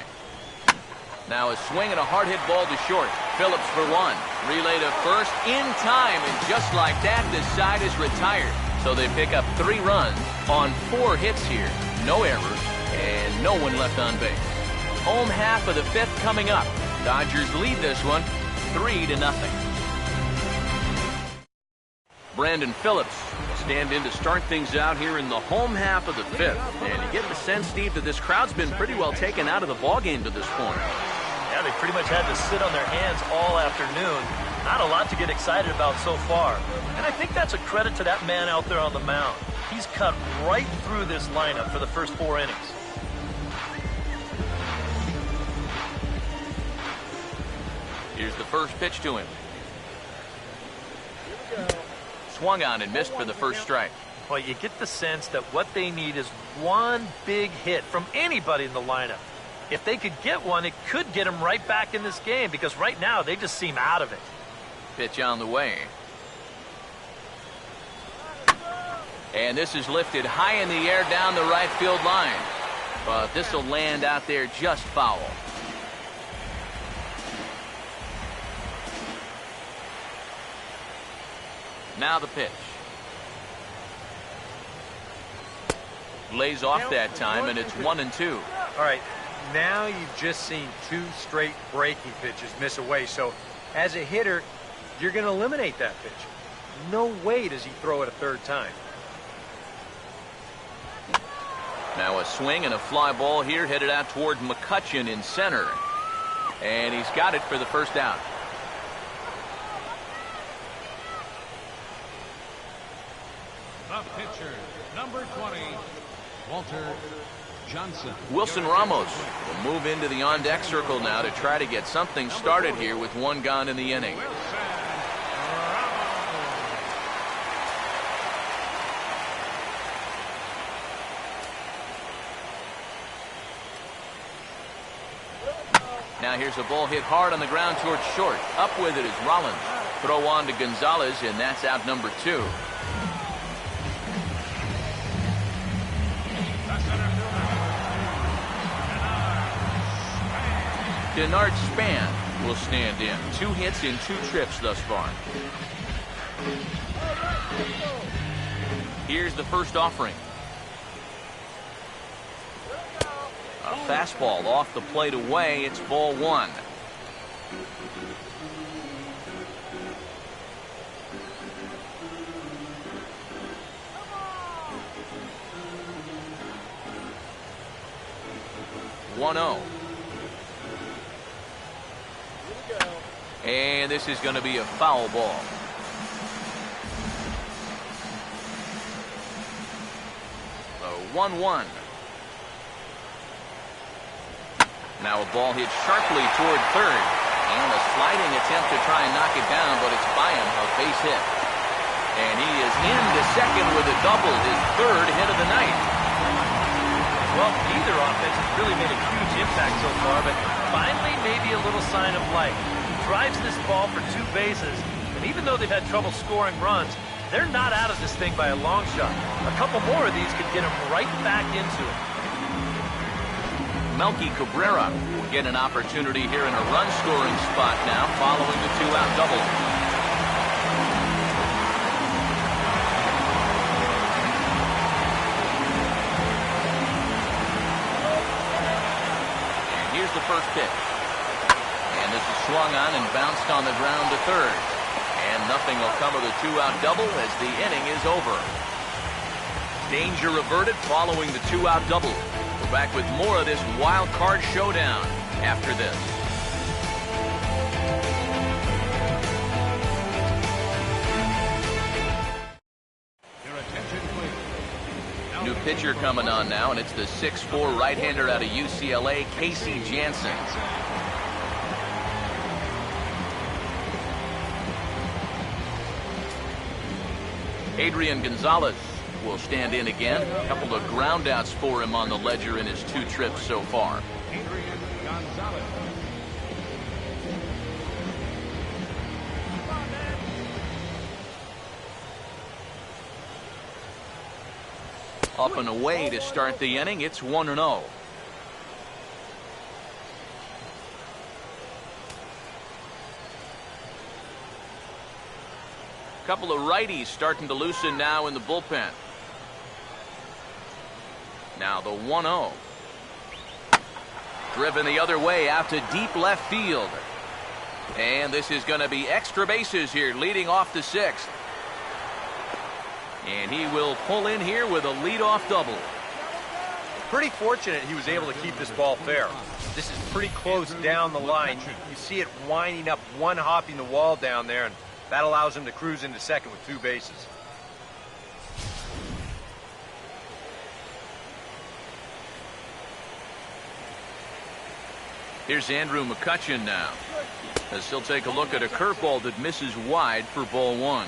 Now a swing and a hard hit ball to short. Phillips for one. Relay to first in time, and just like that, the side is retired. So they pick up 3 runs on 4 hits here. No errors and no one left on base. Home half of the 5th coming up. Dodgers lead this one 3-0. Brandon Phillips will stand in to start things out here in the home half of the 5th. And you get the sense, Steve, that this crowd's been pretty well taken out of the ballgame to this point. Yeah, they pretty much had to sit on their hands all afternoon. Not a lot to get excited about so far. And I think that's a credit to that man out there on the mound. He's cut right through this lineup for the first 4 innings. Here's the first pitch to him. Swung on and missed for the first strike. Well, you get the sense that what they need is one big hit from anybody in the lineup. If they could get one, it could get them right back in this game, because right now they just seem out of it. Pitch on the way. And this is lifted high in the air down the right field line. But this will land out there just foul. Now the pitch. Lays off that time, and it's 1-2. All right, now you've just seen 2 straight breaking pitches miss away. So as a hitter, you're going to eliminate that pitch. No way does he throw it a 3rd time. Now a swing and a fly ball here headed out toward McCutchen in center. And he's got it for the first out. The pitcher, number 20, Walter Johnson. Wilson Ramos will move into the on-deck circle now to try to get something started here with 1 gone in the inning. Now here's a ball hit hard on the ground towards short. Up with it is Rollins. Throw on to Gonzalez, and that's out number 2. Denard Span will stand in. 2 hits in 2 trips thus far. Here's the first offering. A fastball off the plate away. It's ball 1. And this is going to be a foul ball. So 1-1. Now a ball hit sharply toward third. And a sliding attempt to try and knock it down, but it's by him, a base hit. And he is into second with a double, his 3rd hit of the night. Well, neither offense has really made a huge impact so far, but finally maybe a little sign of life. Drives this ball for 2 bases, and even though they've had trouble scoring runs, they're not out of this thing by a long shot. A couple more of these could get them right back into it. Melky Cabrera will get an opportunity here in a run-scoring spot now following the 2-out double. And here's the first pitch. And this is swung on and bounced on the ground to third. And nothing will come of the 2-out double as the inning is over. Danger averted following the 2-out double. We're back with more of this wild card showdown after this. Your attention, please. New pitcher coming on now, and it's the 6'4" right-hander out of UCLA, Casey Jansen. Adrian Gonzalez will stand in again. A couple of groundouts for him on the ledger in his 2 trips so far. Adrian Gonzalez. Up and away to start the inning. It's 1-0. couple of righties starting to loosen now in the bullpen. Now the 1-0. Driven the other way out to deep left field. And this is going to be extra bases here, leading off the 6th. And he will pull in here with a leadoff double. Pretty fortunate he was able to keep this ball fair. This is pretty close down the line. You see it winding up, one hopping the wall down there, and that allows him to cruise into second with 2 bases. Here's Andrew McCutchen now, as he'll take a look at a curveball that misses wide for ball 1.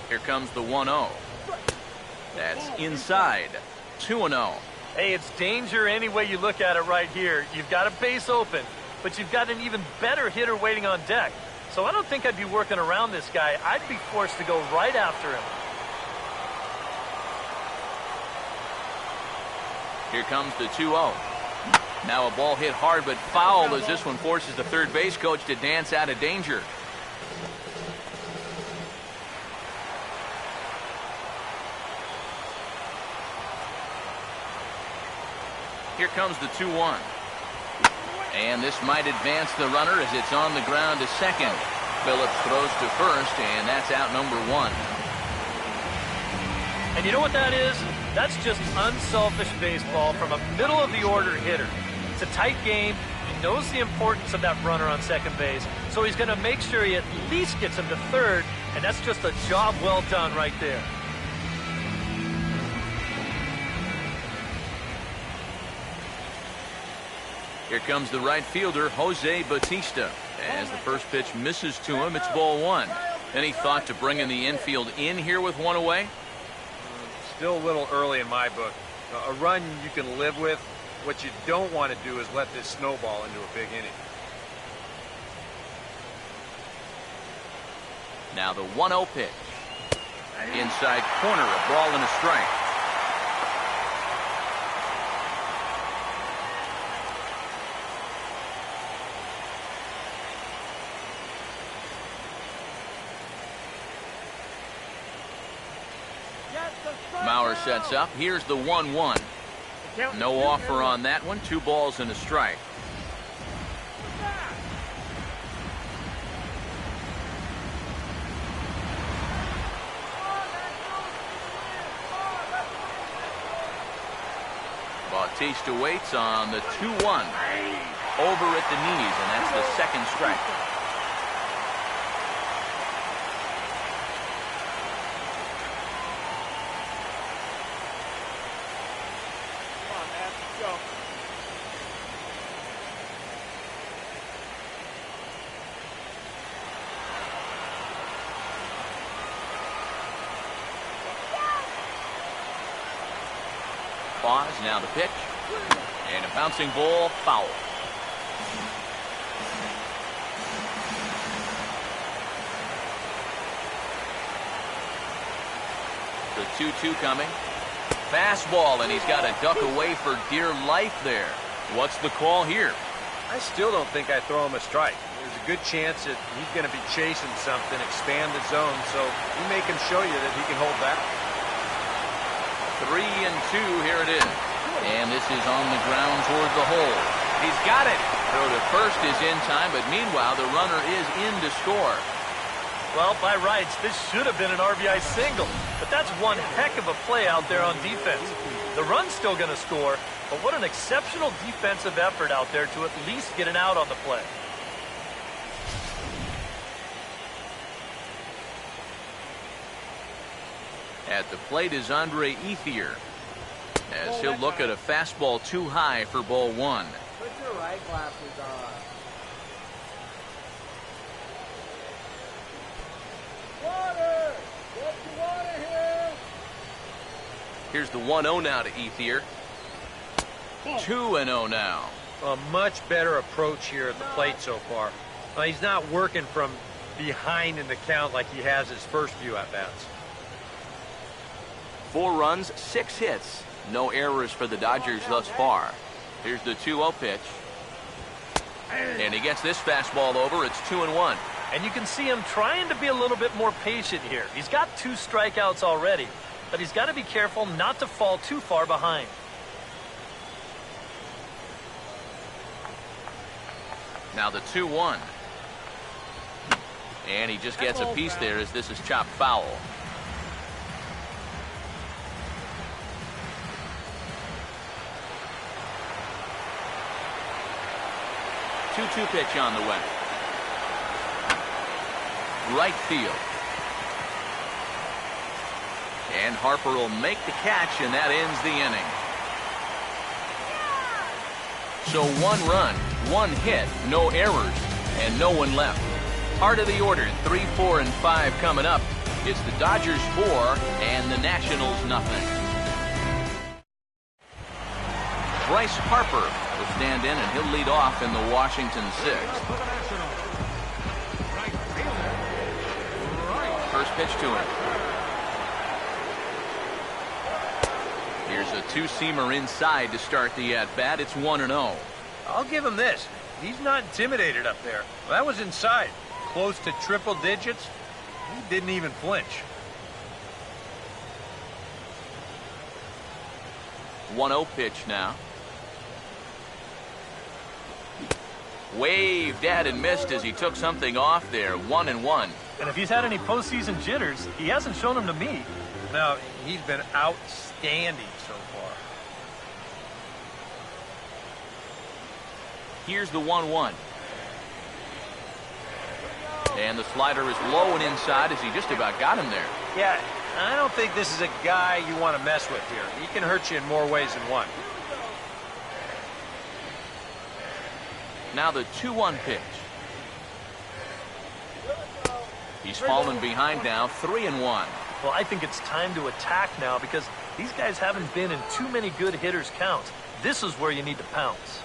Here comes the 1-0. That's inside. 2-0. Hey, it's danger any way you look at it right here. You've got a base open, but you've got an even better hitter waiting on deck. So I don't think I'd be working around this guy. I'd be forced to go right after him. Here comes the 2-0. Now a ball hit hard but foul as this one forces the third base coach to dance out of danger. Here comes the 2-1. And this might advance the runner as it's on the ground to second. Phillips throws to first, and that's out number 1. And you know what that is? That's just unselfish baseball from a middle-of-the-order hitter. It's a tight game. He knows the importance of that runner on second base, so he's going to make sure he at least gets him to third, and that's just a job well done right there. Here comes the right fielder, Jose Bautista. As the first pitch misses to him, it's ball 1. Any thought to bringing the infield in here with one away? Still a little early in my book. A run you can live with. What you don't want to do is let this snowball into a big inning. Now the 1-0 pitch. Inside corner, a ball and a strike. Mauer sets up. Here's the 1-1. No offer on that one. 2 balls and a strike. Bautista waits on the 2-1. Over at the knees, and that's the second strike. Pause, now the pitch. And a bouncing ball, foul. The 2-2 coming. Fastball, and he's got to duck away for dear life there. What's the call here? I still don't think I throw him a strike. There's a good chance that he's going to be chasing something, expand the zone, so you make him show you that he can hold back. 3-2, here it is. And this is on the ground toward the hole. He's got it. Throw to first is in time, but meanwhile, the runner is in to score. Well, by rights, this should have been an RBI single, but that's one heck of a play out there on defense. The run's still going to score, but what an exceptional defensive effort out there to at least get an out on the play. At the plate is Andre Ethier, as he'll look at a fastball too high for ball 1. Put your right glasses on. Water! Get your water here! Here's the 1-0 now to Ethier. 2-0 now. A much better approach here at the plate so far. He's not working from behind in the count like he has his first few at-bats. 4 runs, 6 hits. No errors for the Dodgers thus far. Here's the 2-0 pitch. And he gets this fastball over. It's 2-1. And you can see him trying to be a little bit more patient here. He's got 2 strikeouts already, but he's got to be careful not to fall too far behind. Now the 2-1. And he just gets a piece there as this is chopped foul. Two pitch on the way. Right field. And Harper will make the catch, and that ends the inning. So 1 run, 1 hit, no errors, and no one left. Part of the order, 3, 4, and 5 coming up. It's the Dodgers 4 and the Nationals nothing. Bryce Harper will stand in, and he'll lead off in the Washington 6th. First pitch to him. Here's a 2-seamer inside to start the at-bat. It's 1-0. I'll give him this. He's not intimidated up there. Well, that was inside. Close to triple digits. He didn't even flinch. 1-0 pitch now. Waved at and missed as he took something off there. 1-1. And if he's had any postseason jitters, he hasn't shown them to me. Now, he's been outstanding so far. Here's the 1-1. And the slider is low and inside as he just about got him there. Yeah, I don't think this is a guy you want to mess with here. He can hurt you in more ways than one. Now the 2-1 pitch. He's fallen behind now, 3-1. Well, I think it's time to attack now because these guys haven't been in too many good hitters' counts. This is where you need to pounce.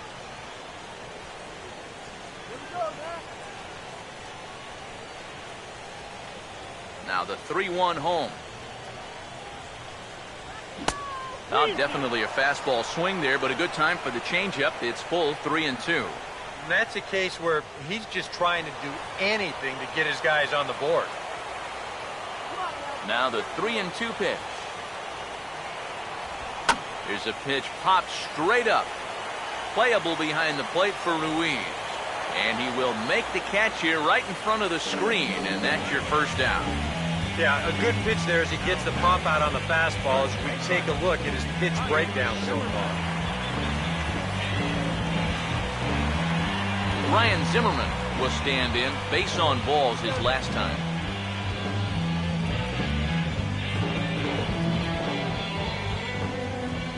Now the 3-1 home. Now definitely a fastball swing there, but a good time for the changeup. It's full, 3-2. And that's a case where he's just trying to do anything to get his guys on the board. Now the 3-2 pitch. Here's a pitch popped straight up. Playable behind the plate for Ruiz. And he will make the catch here right in front of the screen, and that's your first down. Yeah, a good pitch there as he gets the pop out on the fastball as we take a look at his pitch breakdown so far. Ryan Zimmerman will stand in. Base on balls his last time.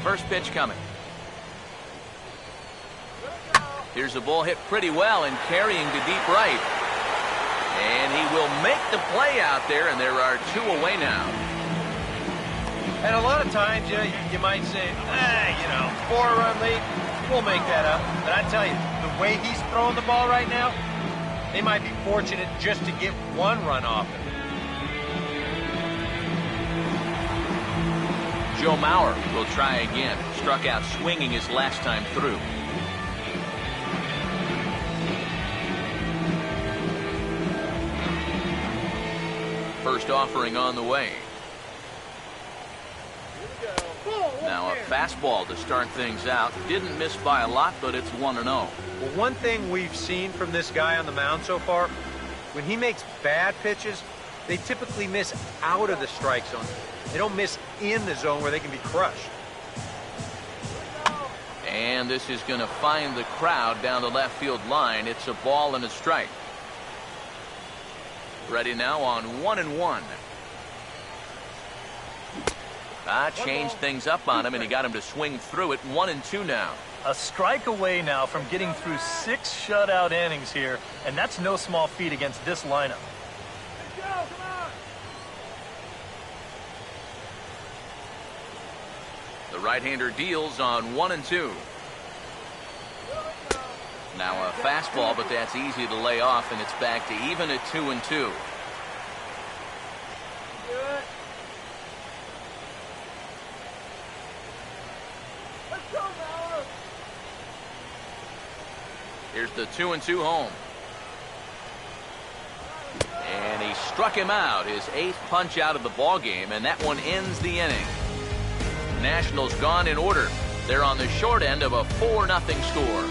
First pitch coming. Here's the ball hit pretty well and carrying to deep right. And he will make the play out there, and there are 2 away now. And a lot of times, you might say, 4-run lead, we'll make that up. But I tell you, the way he's throwing the ball right now, they might be fortunate just to get 1 run off it. Joe Mauer will try again. Struck out swinging his last time through. First offering on the way. Now a fastball to start things out. Didn't miss by a lot, but it's 1-0. Well, one thing we've seen from this guy on the mound so far, when he makes bad pitches, they typically miss out of the strike zone. They don't miss in the zone where they can be crushed. And this is going to find the crowd down the left field line. It's a ball and a strike. Ready now on 1-1. Changed things up on him, and he got him to swing through it. 1-2 now. A strike away now from getting through 6 shutout innings here, and that's no small feat against this lineup. The right-hander deals on 1-2. Now a fastball, but that's easy to lay off, and it's back to even at 2-2. Here's the 2-2 home. And he struck him out, his 8th punch out of the ball game, and that one ends the inning. Nationals gone in order. They're on the short end of a 4-0 score.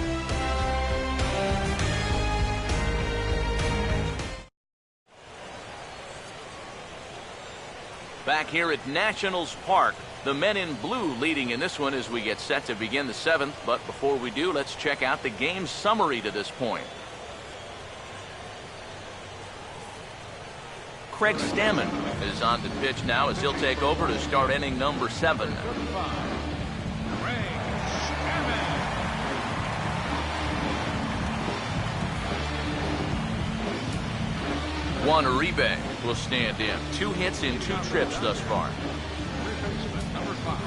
Back here at Nationals Park, the men in blue leading in this one as we get set to begin the 7th. But before we do, let's check out the game summary to this point. Craig Stammen is on the pitch now as he'll take over to start inning number 7. Juan Uribe will stand in. 2 hits in 2 trips thus far. Number 5,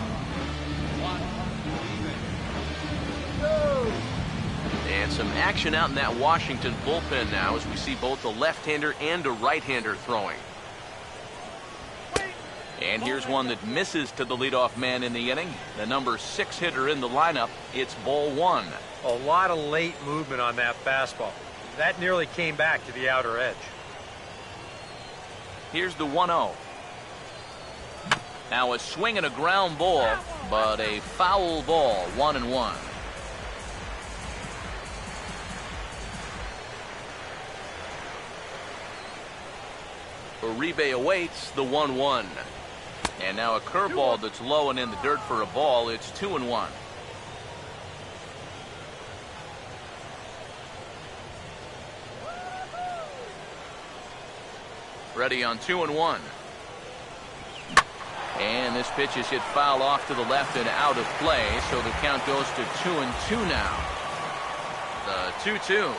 Juan Uribe. And some action out in that Washington bullpen now as we see both a left-hander and a right-hander throwing. And here's one that misses to the leadoff man in the inning. The number 6 hitter in the lineup. It's ball 1. A lot of late movement on that fastball. That nearly came back to the outer edge. Here's the 1-0. Now a swing and a ground ball, but a foul ball, 1-1. Uribe awaits the 1-1. And now a curveball that's low and in the dirt for a ball. It's 2-1. Ready on 2-1. And this pitch is hit foul off to the left and out of play, so the count goes to 2-2 now. The 2-2.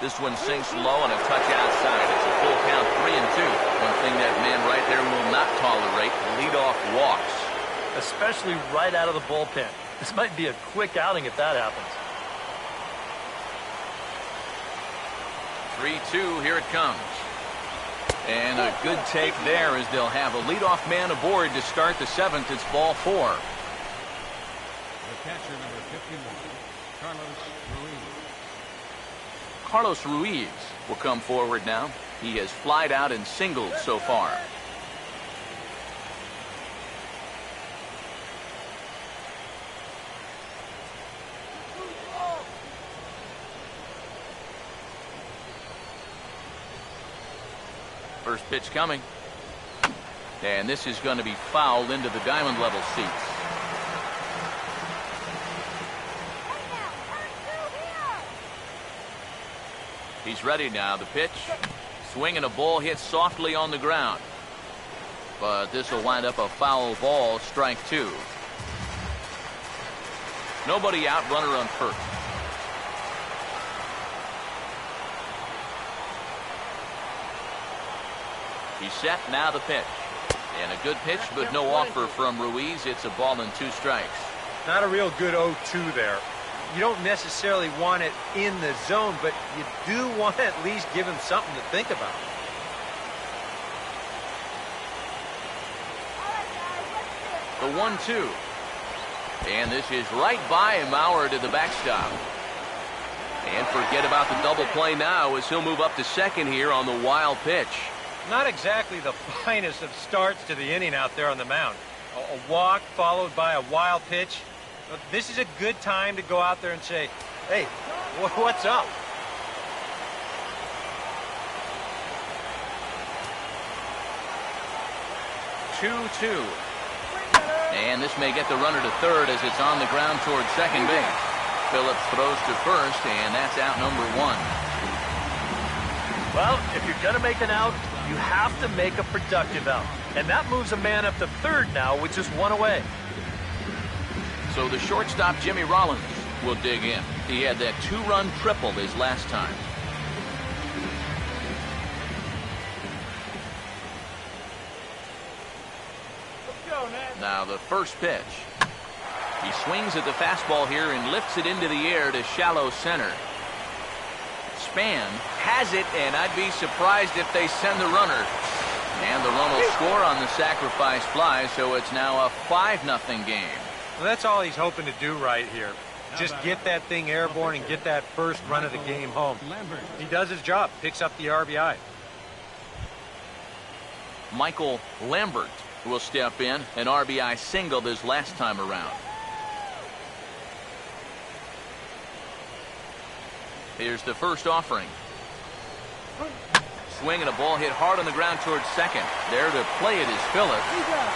This one sinks low and a touch outside. It's a full count, 3-2. One thing that man right there will not tolerate, leadoff walks. Especially right out of the bullpen. This might be a quick outing if that happens. 3-2, here it comes. And a good take there as they'll have a leadoff man aboard to start the 7th. It's ball 4. The catcher, number 51, Carlos Ruiz. Carlos Ruiz will come forward now. He has flied out and singled so far. First pitch coming. And this is going to be fouled into the diamond level seats. He's ready now. The pitch. Swing and a ball hit softly on the ground. But this will wind up a foul ball, strike 2. Nobody out, runner on first. He's set, now the pitch. And a good pitch, but no offer from Ruiz. It's a ball and 2 strikes. Not a real good 0-2 there. You don't necessarily want it in the zone, but you do want to at least give him something to think about. The 1-2. And this is right by Mauer to the backstop. And forget about the double play now as he'll move up to second here on the wild pitch. Not exactly the finest of starts to the inning out there on the mound. A walk followed by a wild pitch. This is a good time to go out there and say, hey, what's up? Two. And this may get the runner to third as it's on the ground towards second base. Phillips throws to first, and that's out number 1. Well, if you're going to make an out, you have to make a productive out. And that moves a man up to third now with just 1 away. So the shortstop, Jimmy Rollins, will dig in. He had that 2-run triple his last time. Now the first pitch. He swings at the fastball here and lifts it into the air to shallow center. Span has it, and I'd be surprised if they send the runner. And the run will score on the sacrifice fly, so it's now a 5-0 game. Well, that's all he's hoping to do right here. just get that thing airborne and get that first run of the game home. He does his job, picks up the RBI. Michael Lambert will step in, an RBI single this last time around. Here's the first offering. Swing and a ball hit hard on the ground towards second. There to play it is Phillips.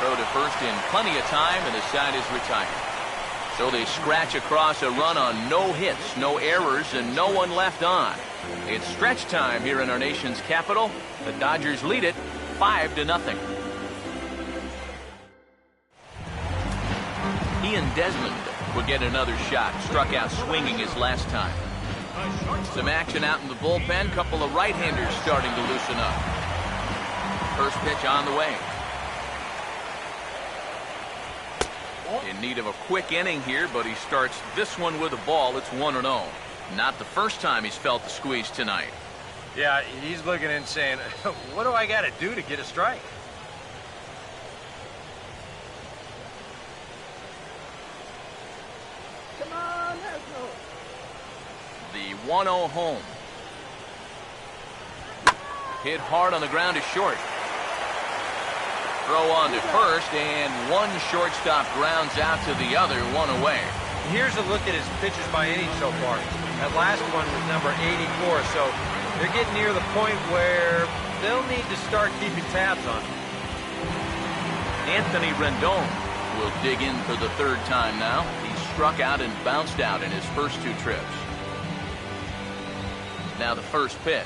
Throw to first in plenty of time, and the side is retired. So they scratch across a run on no hits, no errors, and no one left on. It's stretch time here in our nation's capital. The Dodgers lead it 5-0. Ian Desmond will get another shot. Struck out swinging his last time. Some action out in the bullpen. Couple of right-handers starting to loosen up. First pitch on the way. In need of a quick inning here, but he starts this one with a ball. It's 1-0. Not the first time he's felt the squeeze tonight. Yeah, he's looking and saying, what do I got to do to get a strike? Come on, let's go. The 1-0 home. Hit hard on the ground to short. Throw on to first, and one shortstop grounds out to the other, one away. Here's a look at his pitches by inning so far. That last one was number 84, so they're getting near the point where they'll need to start keeping tabs on him. Anthony Rendon will dig in for the third time now. He struck out and bounced out in his first two trips. Now the first pitch.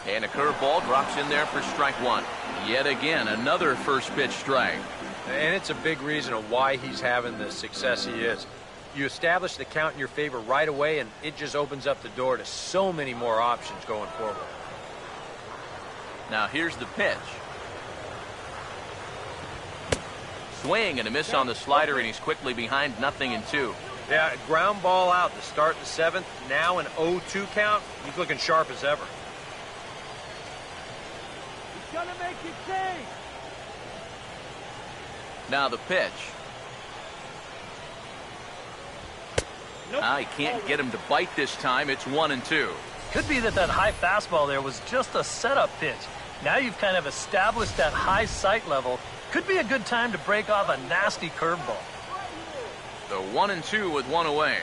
And a curveball drops in there for strike one. Yet again, another first pitch strike. And it's a big reason of why he's having the success he is. You establish the count in your favor right away, and it just opens up the door to so many more options going forward. Now here's the pitch. Swing and a miss on the slider, and he's quickly behind 0-2. Yeah, ground ball out to start the seventh. Now an 0-2 count. He's looking sharp as ever. He's gonna make you think. Now the pitch. He can't get him to bite this time. It's 1-2. Could be that high fastball there was just a setup pitch. Now you've kind of established that high sight level. Could be a good time to break off a nasty curveball. The 1-2 with one away.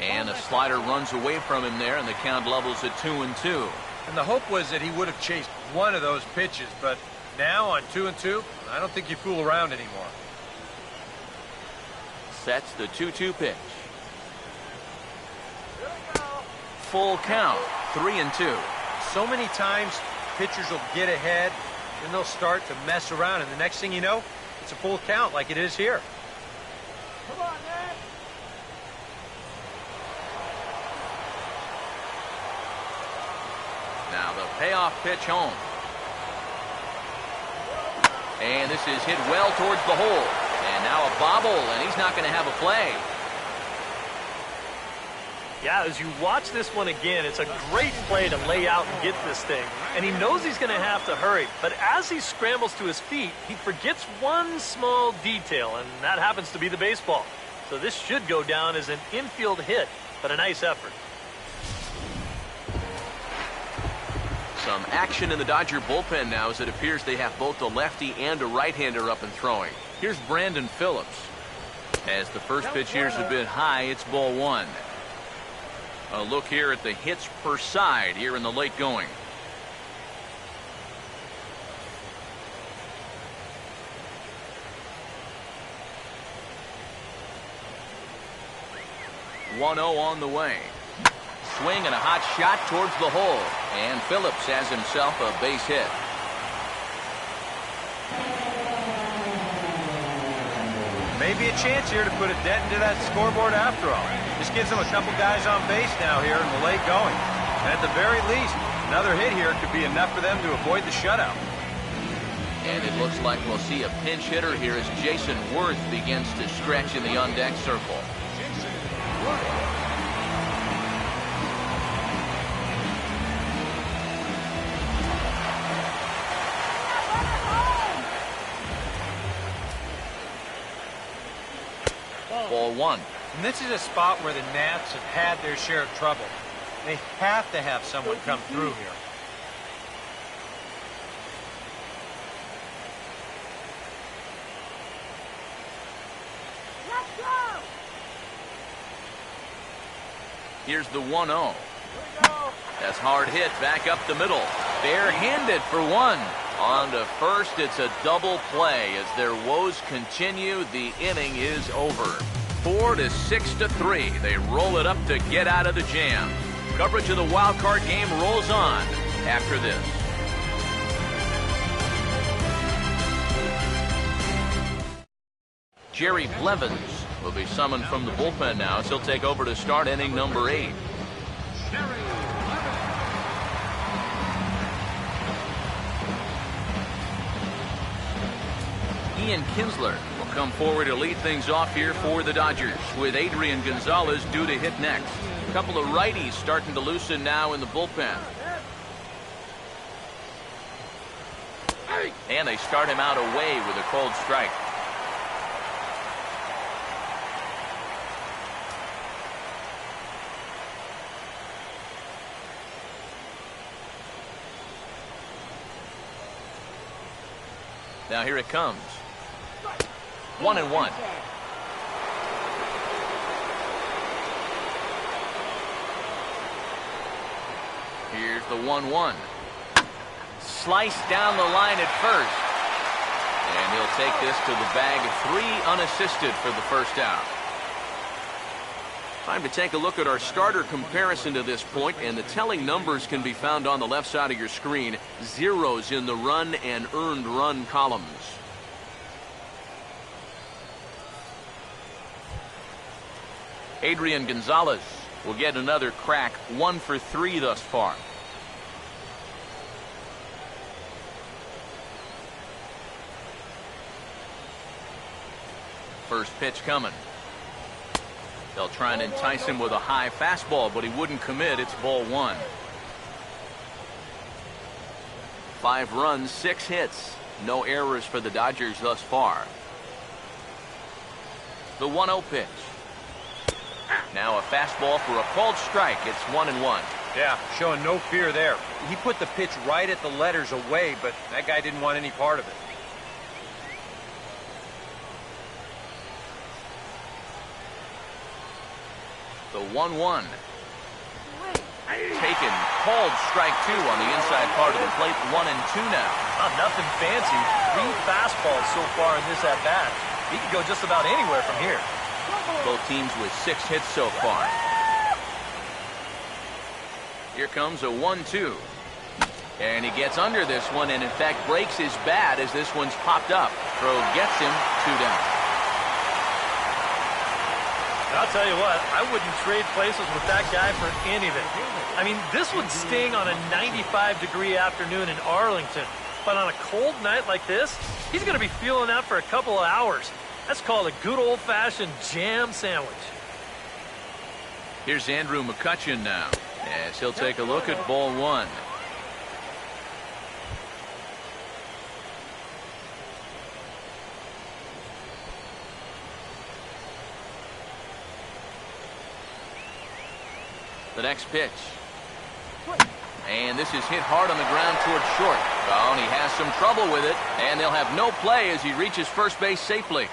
And the slider runs away from him there, and the count levels at 2-2. And the hope was that he would have chased one of those pitches, but now on 2-2, I don't think you fool around anymore. Sets the 2-2 pitch. Full count, 3-2. So many times pitchers will get ahead, and they'll start to mess around, and the next thing you know, it's a full count like it is here. Come on, man. Now the payoff pitch home. And this is hit well towards the hole. And now a bobble, and he's not going to have a play. Yeah, as you watch this one again, it's a great play to lay out and get this thing. And he knows he's going to have to hurry. But as he scrambles to his feet, he forgets one small detail, and that happens to be the baseball. So this should go down as an infield hit, but a nice effort. Some action in the Dodger bullpen now, as it appears they have both a lefty and a right-hander up and throwing. Here's Brandon Phillips. As the first pitch here is a bit high, it's ball one. A look here at the hits per side here in the late going. One 0 on the way. Swing and a hot shot towards the hole. And Phillips has himself a base hit. Maybe a chance here to put a dent into that scoreboard after all. This gives them a couple guys on base now here in the late going. And at the very least, another hit here could be enough for them to avoid the shutout. And it looks like we'll see a pinch hitter here as Jason Worth begins to stretch in the on-deck circle. 1. And this is a spot where the Nats have had their share of trouble. They have to have someone come through here. Let's go! Here's the 1-0. That's hard hit back up the middle. Barehanded for 1. On to first, it's a double play. As their woes continue, the inning is over. 4-6-3. They roll it up to get out of the jam. Coverage of the wild card game rolls on after this. Jerry Blevins will be summoned from the bullpen now, as he'll take over to start inning number 8. Ian Kinsler will come forward to lead things off here for the Dodgers, with Adrian Gonzalez due to hit next. A couple of righties starting to loosen now in the bullpen. And they start him out away with a cold strike. Now here it comes. 1-1. Here's the 1-1. Sliced down the line at first. And he'll take this to the bag. 3 unassisted for the first out. Time to take a look at our starter comparison to this point, and the telling numbers can be found on the left side of your screen. Zeros in the run and earned run columns. Adrian Gonzalez will get another crack, 1 for 3 thus far. First pitch coming. They'll try and entice him with a high fastball, but he wouldn't commit. It's ball 1. 5 runs, 6 hits. No errors for the Dodgers thus far. The 1-0 pitch. Now a fastball for a called strike. It's 1-1. Yeah, showing no fear there. He put the pitch right at the letters away, but that guy didn't want any part of it. The 1-1. Taken. Called strike 2 on the inside part of the plate. 1-2 now. Nothing fancy. 3 fastballs so far in this at-bat. He could go just about anywhere from here. Both teams with 6 hits so far. Here comes a 1-2. And he gets under this one, and in fact breaks his bat as this one's popped up. Throw gets him 2 down. I'll tell you what, I wouldn't trade places with that guy for anything. I mean, this would sting on a 95-degree afternoon in Arlington. But on a cold night like this, he's going to be feeling that for a couple of hours. That's called a good old-fashioned jam sandwich. Here's Andrew McCutchen now, as he'll take a look at ball 1. The next pitch. And this is hit hard on the ground towards short. Oh, and he has some trouble with it, and they'll have no play as he reaches first base safely.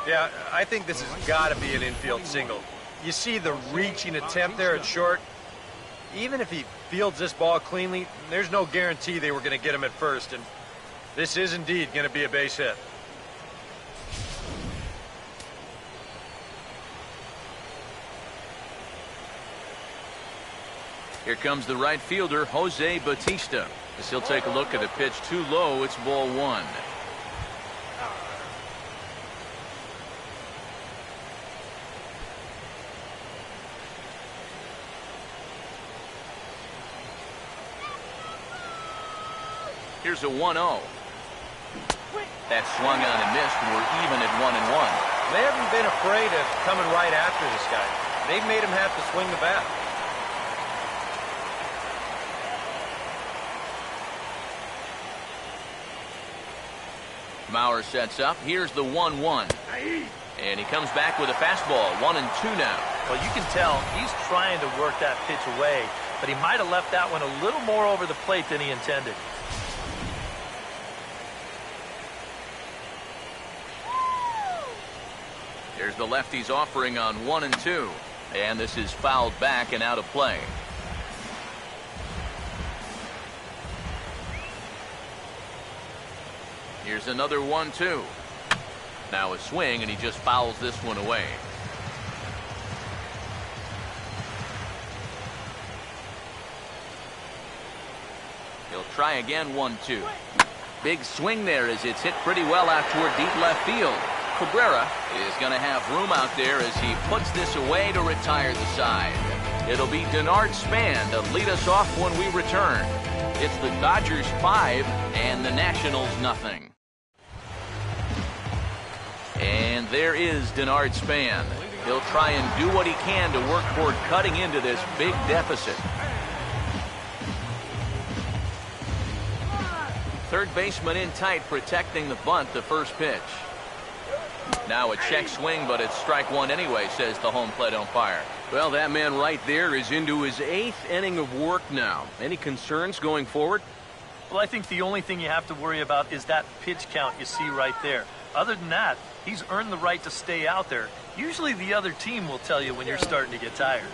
Yeah, I think this has got to be an infield single. You see the reaching attempt there at short. Even if he fields this ball cleanly, there's no guarantee they were going to get him at first, and this is indeed going to be a base hit. Here comes the right fielder, Jose Bautista. As he'll take a look at a pitch too low, it's ball 1. Here's a 1-0. That swung on and missed. We're even at 1-1. They haven't been afraid of coming right after this guy. They've made him have to swing the bat. Mauer sets up. Here's the 1-1. And he comes back with a fastball, 1-2 now. Well, you can tell he's trying to work that pitch away, but he might have left that one a little more over the plate than he intended. Here's the lefty's offering on 1-2. And this is fouled back and out of play. Here's another 1-2. Now a swing, and he just fouls this one away. He'll try again, 1-2. Big swing there as it's hit pretty well out toward deep left field. Cabrera is going to have room out there as he puts this away to retire the side. It'll be Denard Span to lead us off when we return. It's the Dodgers 5 and the Nationals nothing. And there is Denard Span. He'll try and do what he can to work toward cutting into this big deficit. Third baseman in tight, protecting the bunt, the first pitch. Now a check swing, but it's strike one anyway, says the home plate umpire. Well, that man right there is into his 8th inning of work now. Any concerns going forward? Well, I think the only thing you have to worry about is that pitch count you see right there. Other than that, he's earned the right to stay out there. Usually the other team will tell you when you're starting to get tired.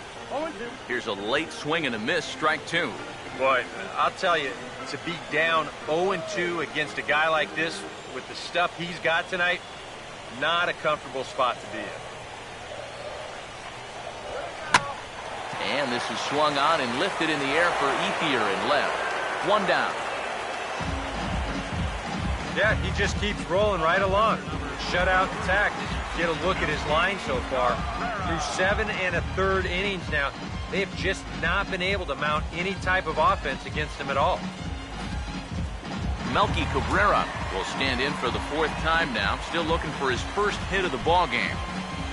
Here's a late swing and a miss, strike two. Boy, I'll tell you, to be down 0-2 against a guy like this with the stuff he's got tonight, not a comfortable spot to be in. And this is swung on and lifted in the air for Ethier and left. One down. Yeah, he just keeps rolling right along. Shutout intact as you get a look at his line so far. Through 7 1/3 innings now, they have just not been able to mount any type of offense against him at all. Melky Cabrera will stand in for the 4th time now, still looking for his first hit of the ball game.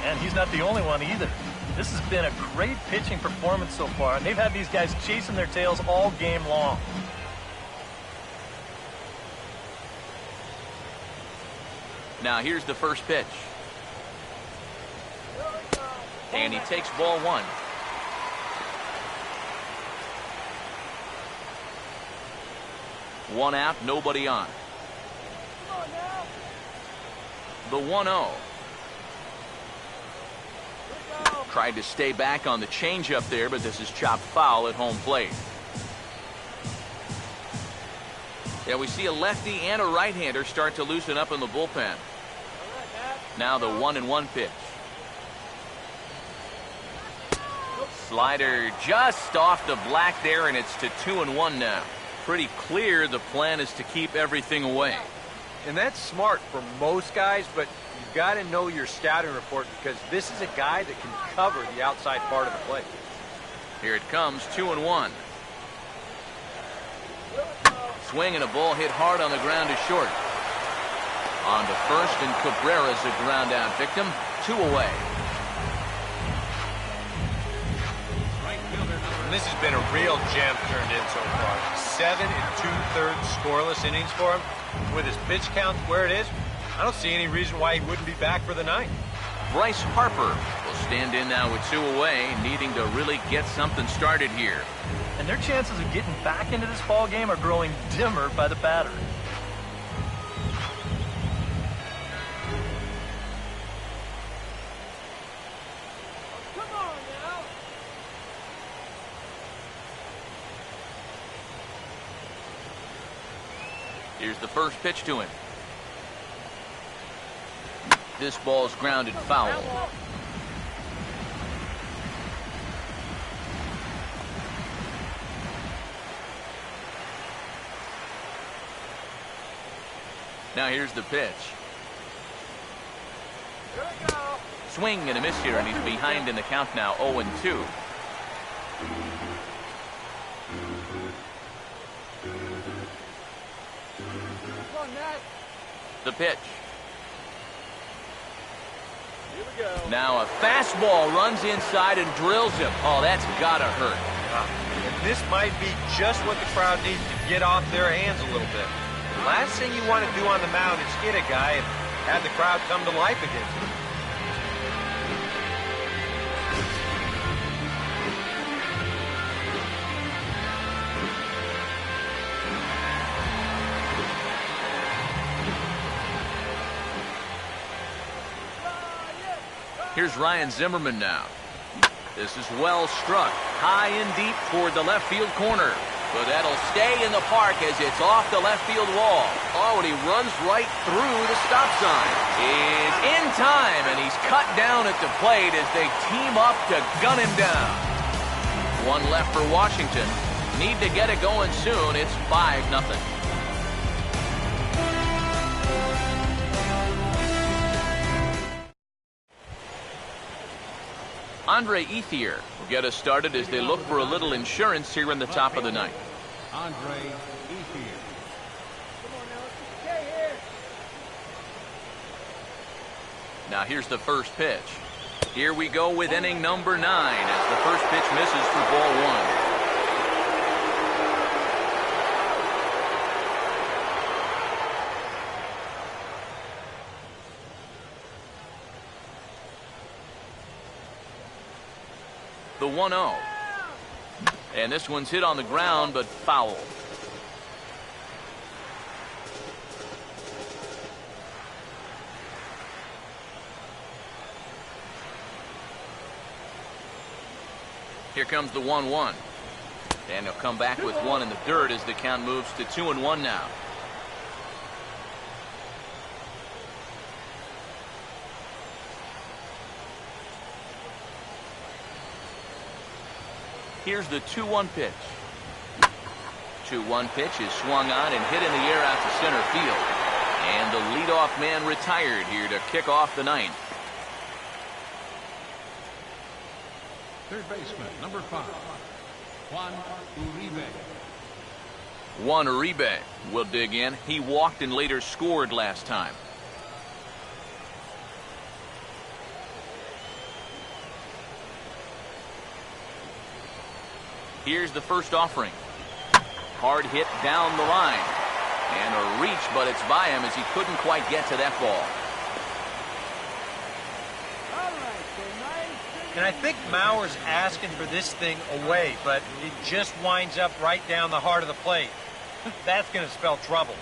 And he's not the only one either. This has been a great pitching performance so far, and they've had these guys chasing their tails all game long. Now here's the first pitch. And he takes ball one. One out, nobody on. The 1-0. Tried to stay back on the changeup there, but this is chopped foul at home plate. Yeah, we see a lefty and a right-hander start to loosen up in the bullpen. Now the 1-1 pitch. Slider just off the black there, and it's to 2-1 now. Pretty clear the plan is to keep everything away. And that's smart for most guys, but you've got to know your scouting report because this is a guy that can cover the outside part of the plate. Here it comes, 2-1. Swing and a ball hit hard on the ground to short. On to first, and Cabrera's a ground out victim. 2 away. And this has been a real gem turned in so far. 7 2/3 scoreless innings for him. With his pitch count where it is, I don't see any reason why he wouldn't be back for the 9th. Bryce Harper will stand in now with 2 away, needing to really get something started here. And their chances of getting back into this ball game are growing dimmer by the batter. Come on now. Here's the first pitch to him. This ball's grounded foul. Now here's the pitch. Here we go. Swing and a miss here, and he's behind in the count now, 0-2. Come on, Nat. The pitch. Here we go. Now a fastball runs inside and drills him. Oh, that's gotta hurt. And this might be just what the crowd needs to get off their hands a little bit. The last thing you want to do on the mound is hit a guy and had the crowd come to life against him. Here's Ryan Zimmerman now. This is well struck. High and deep toward the left field corner. But that'll stay in the park as it's off the left field wall. Oh, and he runs right through the stop sign. Is in time, and he's cut down at the plate as they team up to gun him down. One left for Washington. Need to get it going soon. It's 5-0. Andre Ethier will get us started as they look for a little insurance here in the top of the ninth. Andre Ethier. Come on now, let's stay here. Now here's the first pitch. Here we go with inning number 9 as the first pitch misses for ball 1. The 1-0. And this one's hit on the ground, but foul. Here comes the 1-1. And he'll come back with one in the dirt as the count moves to 2-1 now. Here's the 2-1 pitch. 2-1 pitch is swung on and hit in the air out to center field. And the leadoff man retired here to kick off the ninth. Third baseman, number 5, Juan Uribe. Juan Uribe will dig in. He walked and later scored last time. Here's the first offering. Hard hit down the line. And a reach, but it's by him as he couldn't quite get to that ball. All right, so nice. And I think Mauer's asking for this thing away, but it just winds up right down the heart of the plate. That's going to spell trouble.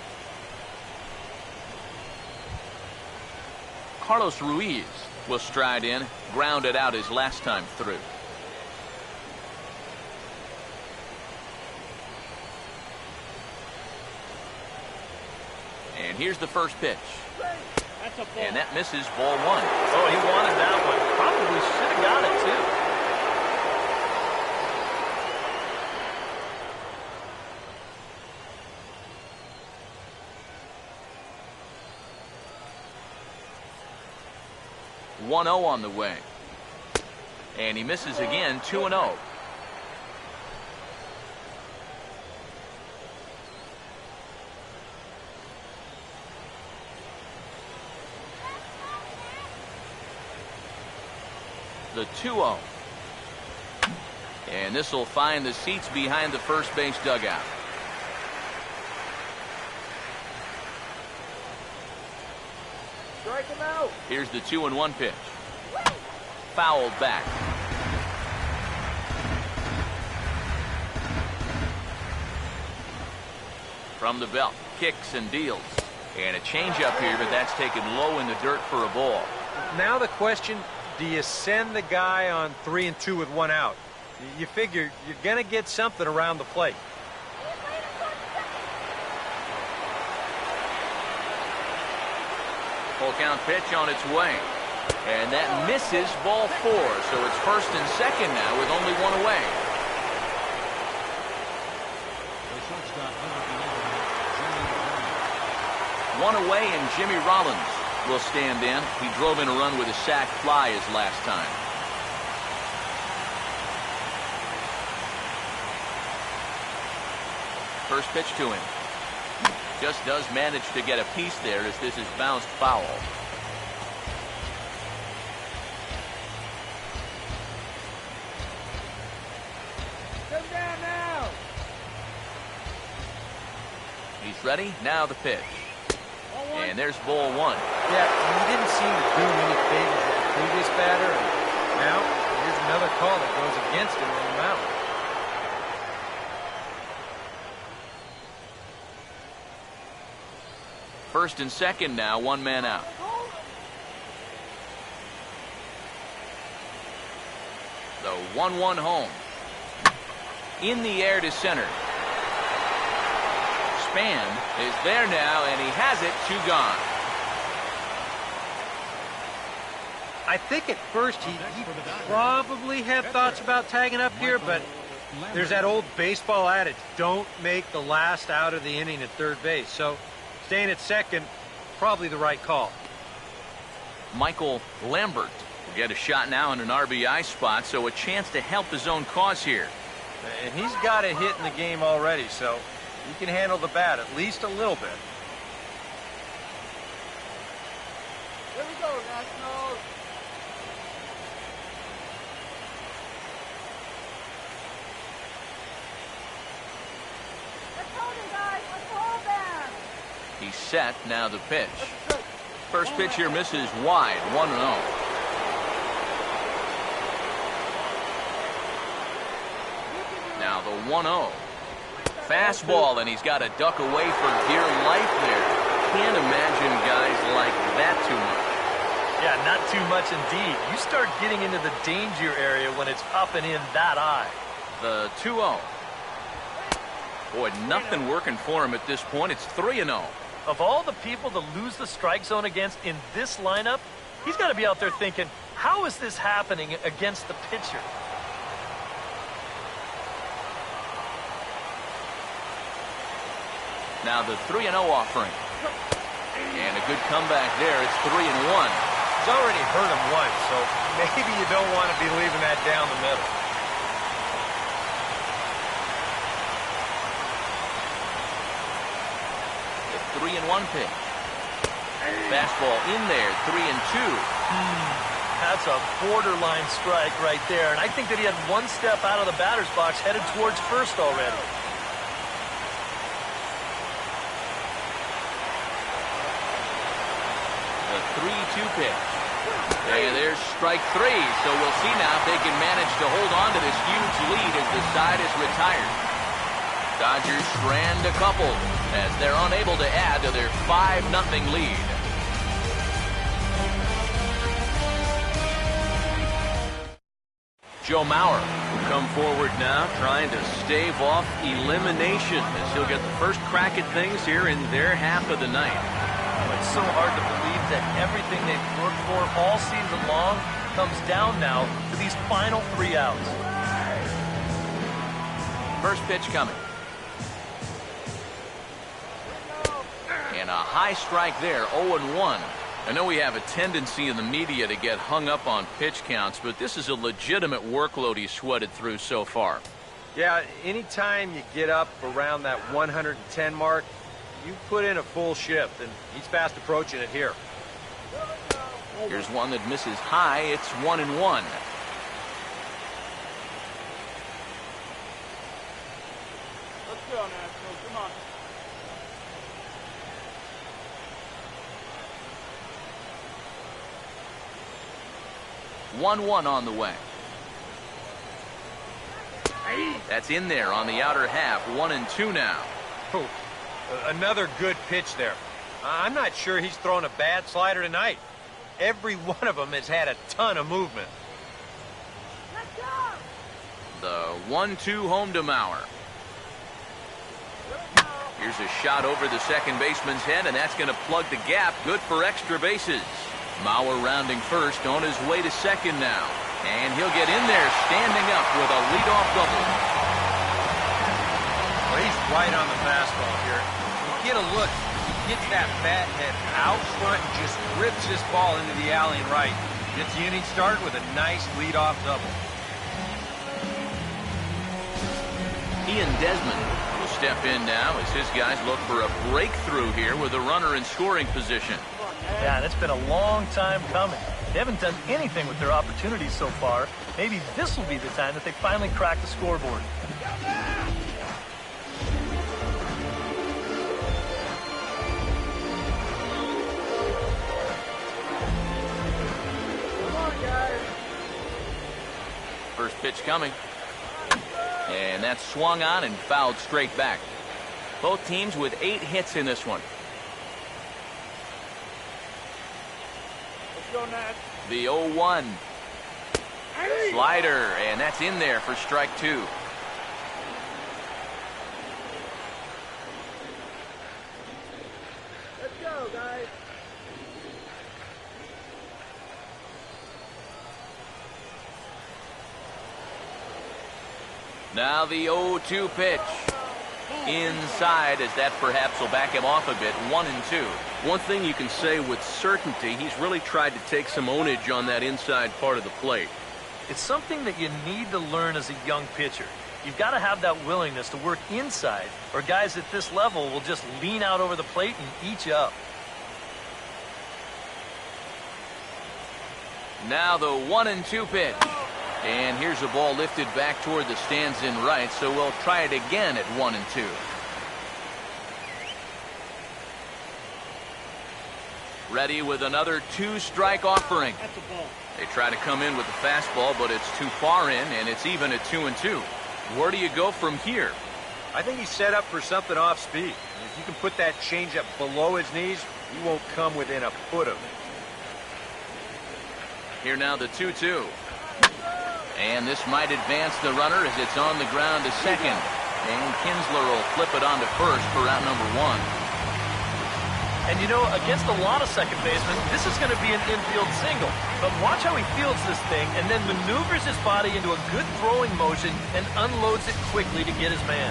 Carlos Ruiz will stride in, grounded out his last time through. And here's the first pitch. That's a ball. And that misses ball 1. Oh, he wanted that one. Probably should have got it, too. One-0 on the way. And he misses again, 2-0. The 2-0. And this will find the seats behind the first base dugout. Strike him out. Here's the 2-1 pitch. Fouled back. From the belt, kicks and deals. And a changeup here, but that's taken low in the dirt for a ball. Now the question, do you send the guy on 3-2 with one out? You figure you're going to get something around the plate. Full count pitch on its way. And that misses ball 4. So it's first and second now with only one away. The shortstop, number 11, Jimmy Rollins. One away and Jimmy Rollins will stand in. He drove in a run with a sac fly his last time. First pitch to him. Just does manage to get a piece there as this is bounced foul. Come down now. He's ready. Now the pitch. And there's ball one. Yeah, he didn't seem to do any favors with the previous batter. And now, here's another call that goes against him on the mound. First and second now, one man out. The 1-1 home. In the air to center. Span is there now, and he has it, 2 gone. I think at first he probably had thoughts about tagging up here, but there's that old baseball adage, don't make the last out of the inning at third base. So staying at second, probably the right call. Michael Lambert will get a shot now in an RBI spot, so a chance to help his own cause here. And he's got a hit in the game already, so he can handle the bat at least a little bit. Here we go, Nationals. Let's hold him, guys. Let's hold them. He's set, now the pitch. First pitch here misses wide, 1-0. Now the 1-0. Fastball, and he's got to duck away for dear life there. Can't imagine guys like that too much. Yeah, not too much indeed. You start getting into the danger area when it's up and in that high. The 2-0. Boy, nothing working for him at this point. It's 3-0. Of all the people to lose the strike zone against in this lineup, he's got to be out there thinking, how is this happening against the pitcher? Now the 3-0 offering. And a good comeback there. It's 3-1. He's already hurt him once, so maybe you don't want to be leaving that down the middle. The 3-1 pitch. Fastball in there, 3-2. That's a borderline strike right there. And I think that he had one step out of the batter's box headed towards first already. The 3-2 pitch. And there's strike 3. So we'll see now if they can manage to hold on to this huge lead as the side is retired. Dodgers strand a couple as they're unable to add to their 5-0 lead. Joe Mauer will come forward now, trying to stave off elimination as he'll get the first crack at things here in their half of the night. It's so hard to believe that everything they've worked for all season long comes down now to these final 3 outs. First pitch coming. And a high strike there, 0-1. I know we have a tendency in the media to get hung up on pitch counts, but this is a legitimate workload he's sweated through so far. Yeah, anytime you get up around that 110 mark, you put in a full shift, and he's fast approaching it here. Here's one that misses high. It's 1-1. Let's go, Nationals. Come on. One on the way. That's in there on the outer half. 1-2 now. Oh, another good pitch there. I'm not sure he's thrown a bad slider tonight. Every one of them has had a ton of movement. Let's go. The 1-2 home to Mauer. Here's a shot over the second baseman's head, and that's going to plug the gap. Good for extra bases. Mauer rounding first, on his way to second now. And he'll get in there standing up with a leadoff double. Well, he's right on the fastball here. You get a look, he gets that bat head out front and just rips this ball into the alley and right. Gets the inning started with a nice leadoff double. Ian Desmond will step in now as his guys look for a breakthrough here with a runner in scoring position. Yeah, and it's been a long time coming. They haven't done anything with their opportunities so far. Maybe this will be the time that they finally crack the scoreboard. coming. And that's swung on and fouled straight back. Both teams with 8 hits in this one. Let's go, Nats. The 0-1. Slider, and that's in there for strike 2. Let's go, guys. Now the 0-2 pitch. Inside, as that perhaps will back him off a bit. 1-2. One thing you can say with certainty, he's really tried to take some ownage on that inside part of the plate. It's something that you need to learn as a young pitcher. You've got to have that willingness to work inside, or guys at this level will just lean out over the plate and eat you up. Now the 1-2 pitch. And here's a ball lifted back toward the stands in right, so we'll try it again at 1-2. Ready with another 2-strike offering. That's a ball. They try to come in with the fastball, but it's too far in, and it's even at 2-2. Where do you go from here? I think he's set up for something off speed. And if you can put that changeup below his knees, he won't come within a foot of it. Here now the 2-2. And this might advance the runner as it's on the ground to second. And Kinsler will flip it on to first for out number 1. And you know, against a lot of second basemen, this is going to be an infield single. But watch how he fields this thing and then maneuvers his body into a good throwing motion and unloads it quickly to get his man.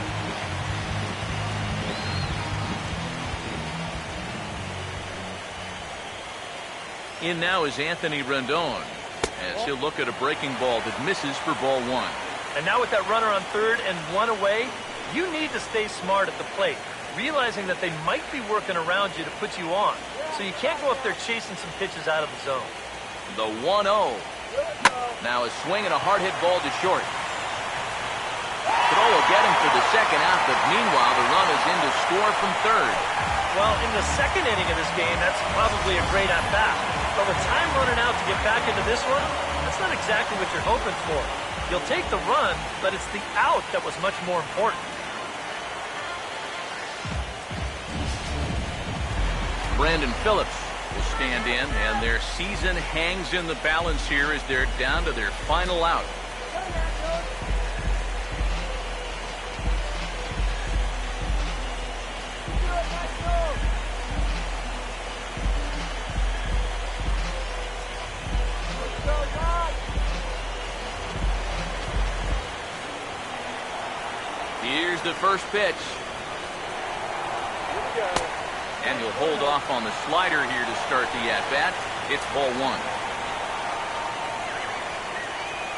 In now is Anthony Rendon, as he'll look at a breaking ball that misses for ball 1. And now with that runner on third and 1 away, you need to stay smart at the plate, realizing that they might be working around you to put you on. So you can't go up there chasing some pitches out of the zone. The 1-0. Now a swing and a hard hit ball to short. Throw will get him for the second out, but meanwhile the run is in to score from third. Well, in the second inning of this game, that's probably a great at-bat. But with time running out to get back into this one, that's not exactly what you're hoping for. You'll take the run, but it's the out that was much more important. Brandon Phillips will stand in, and their season hangs in the balance here as they're down to their final out. Here's the first pitch. And he'll hold off on the slider here to start the at-bat. It's ball 1.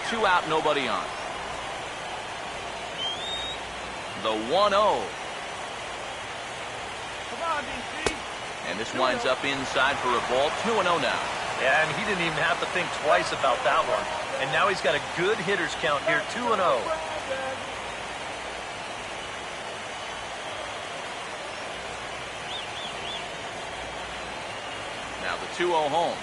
2 out, nobody on. The 1-0. Come on, DC. And this winds up inside for a ball. 2-0 now. Yeah, and he didn't even have to think twice about that one. And now he's got a good hitter's count here, 2-0. Now the 2-0 home.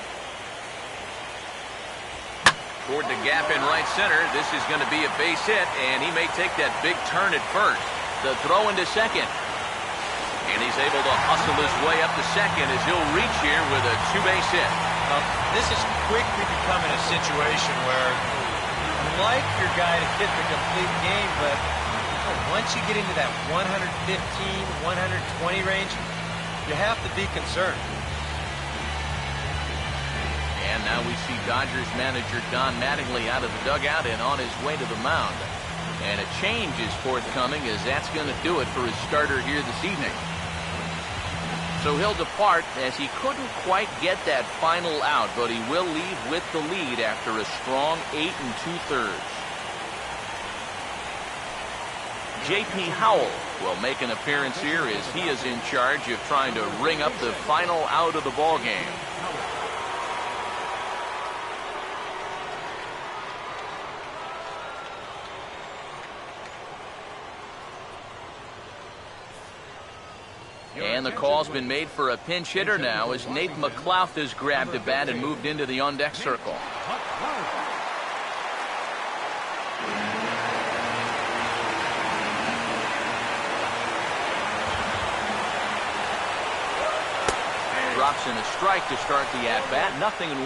Toward the gap in right center. This is going to be a base hit, and he may take that big turn at first. The throw into second. And he's able to hustle his way up to second as he'll reach here with a 2-base hit. This is quickly becoming a situation where you like your guy to hit the complete game, but once you get into that 115, 120 range, you have to be concerned. And now we see Dodgers manager Don Mattingly out of the dugout and on his way to the mound. And a change is forthcoming, as that's going to do it for his starter here this evening. So he'll depart, as he couldn't quite get that final out, but he will leave with the lead after a strong 8 2/3. J.P. Howell will make an appearance here as he is in charge of trying to ring up the final out of the ball game. And the call's been made for a pinch hitter now as Nate McLouth has grabbed a bat and moved into the on-deck circle. drops in a strike to start the at-bat. 0-1.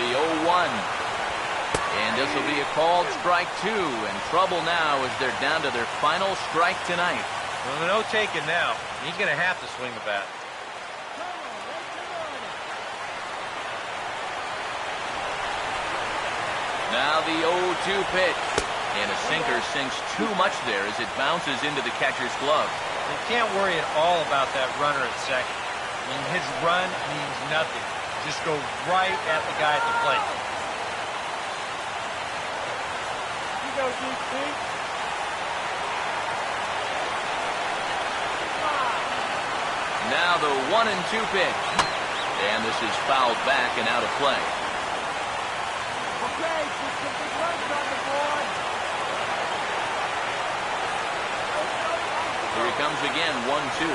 The 0-1. And this will be a called strike 2. And trouble now as they're down to their final strike tonight. Well, no taking now. He's going to have to swing the bat. Now the 0-2 pitch. And a sinker sinks too much there as it bounces into the catcher's glove. You can't worry at all about that runner at second. I mean, his run means nothing. Just go right at the guy at the plate. You go, DC. Now the 1-2 pitch. And this is fouled back and out of play. Okay, put some big runs on the board. Here he comes again, 1-2.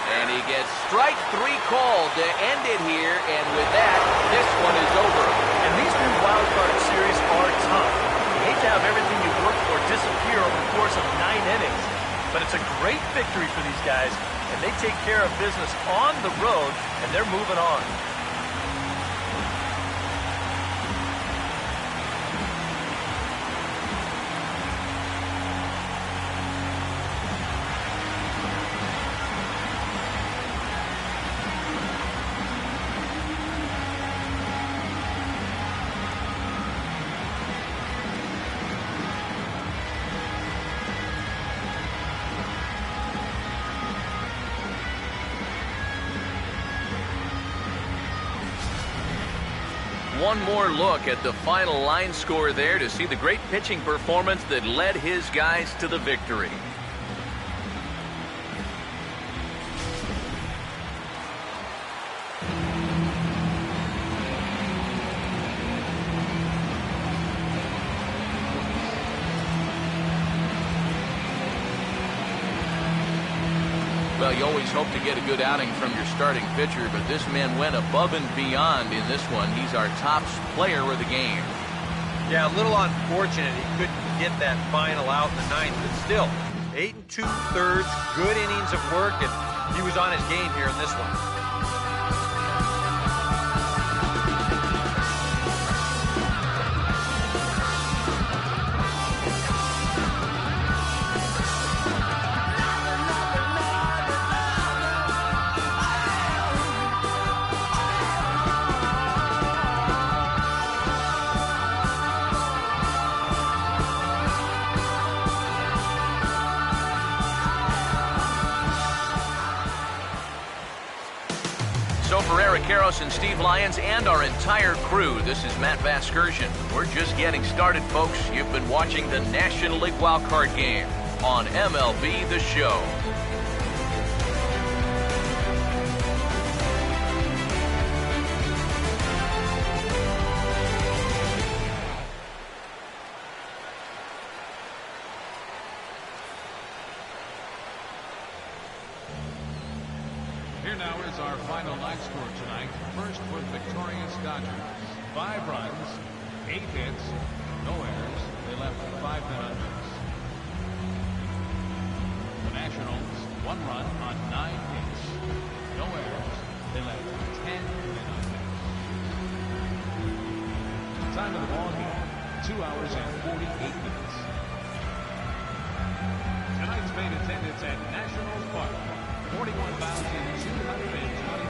And he gets strike 3 called to end it here. And with that, this one is over. And these new wild card series are tough. You hate to have everything you worked for disappear over the course of 9 innings. But it's a great victory for these guys. And they take care of business on the road, and they're moving on. One more look at the final line score there to see the great pitching performance that led his guys to the victory. Well, you always hope to get a good outing from your starting pitcher, but this man went above and beyond in this one. He's our top player of the game. Yeah, a little unfortunate he couldn't get that final out in the 9th, but still, 8 2/3, good innings of work, and he was on his game here in this one. For Eric Karros and Steve Lyons and our entire crew, this is Matt Vasgersian. We're just getting started, folks. You've been watching the National League Wildcard game on MLB The Show. Here now is our final line score tonight. First with victorious Dodgers. 5 runs, 8 hits, no errors. They left 5 men-unders. The Nationals, 1 run on 9 hits, no errors. They left 10 men-unders. Time of the ball game, 2 hours and 48 minutes. Tonight's main attendance at Nationals Park, 41,220.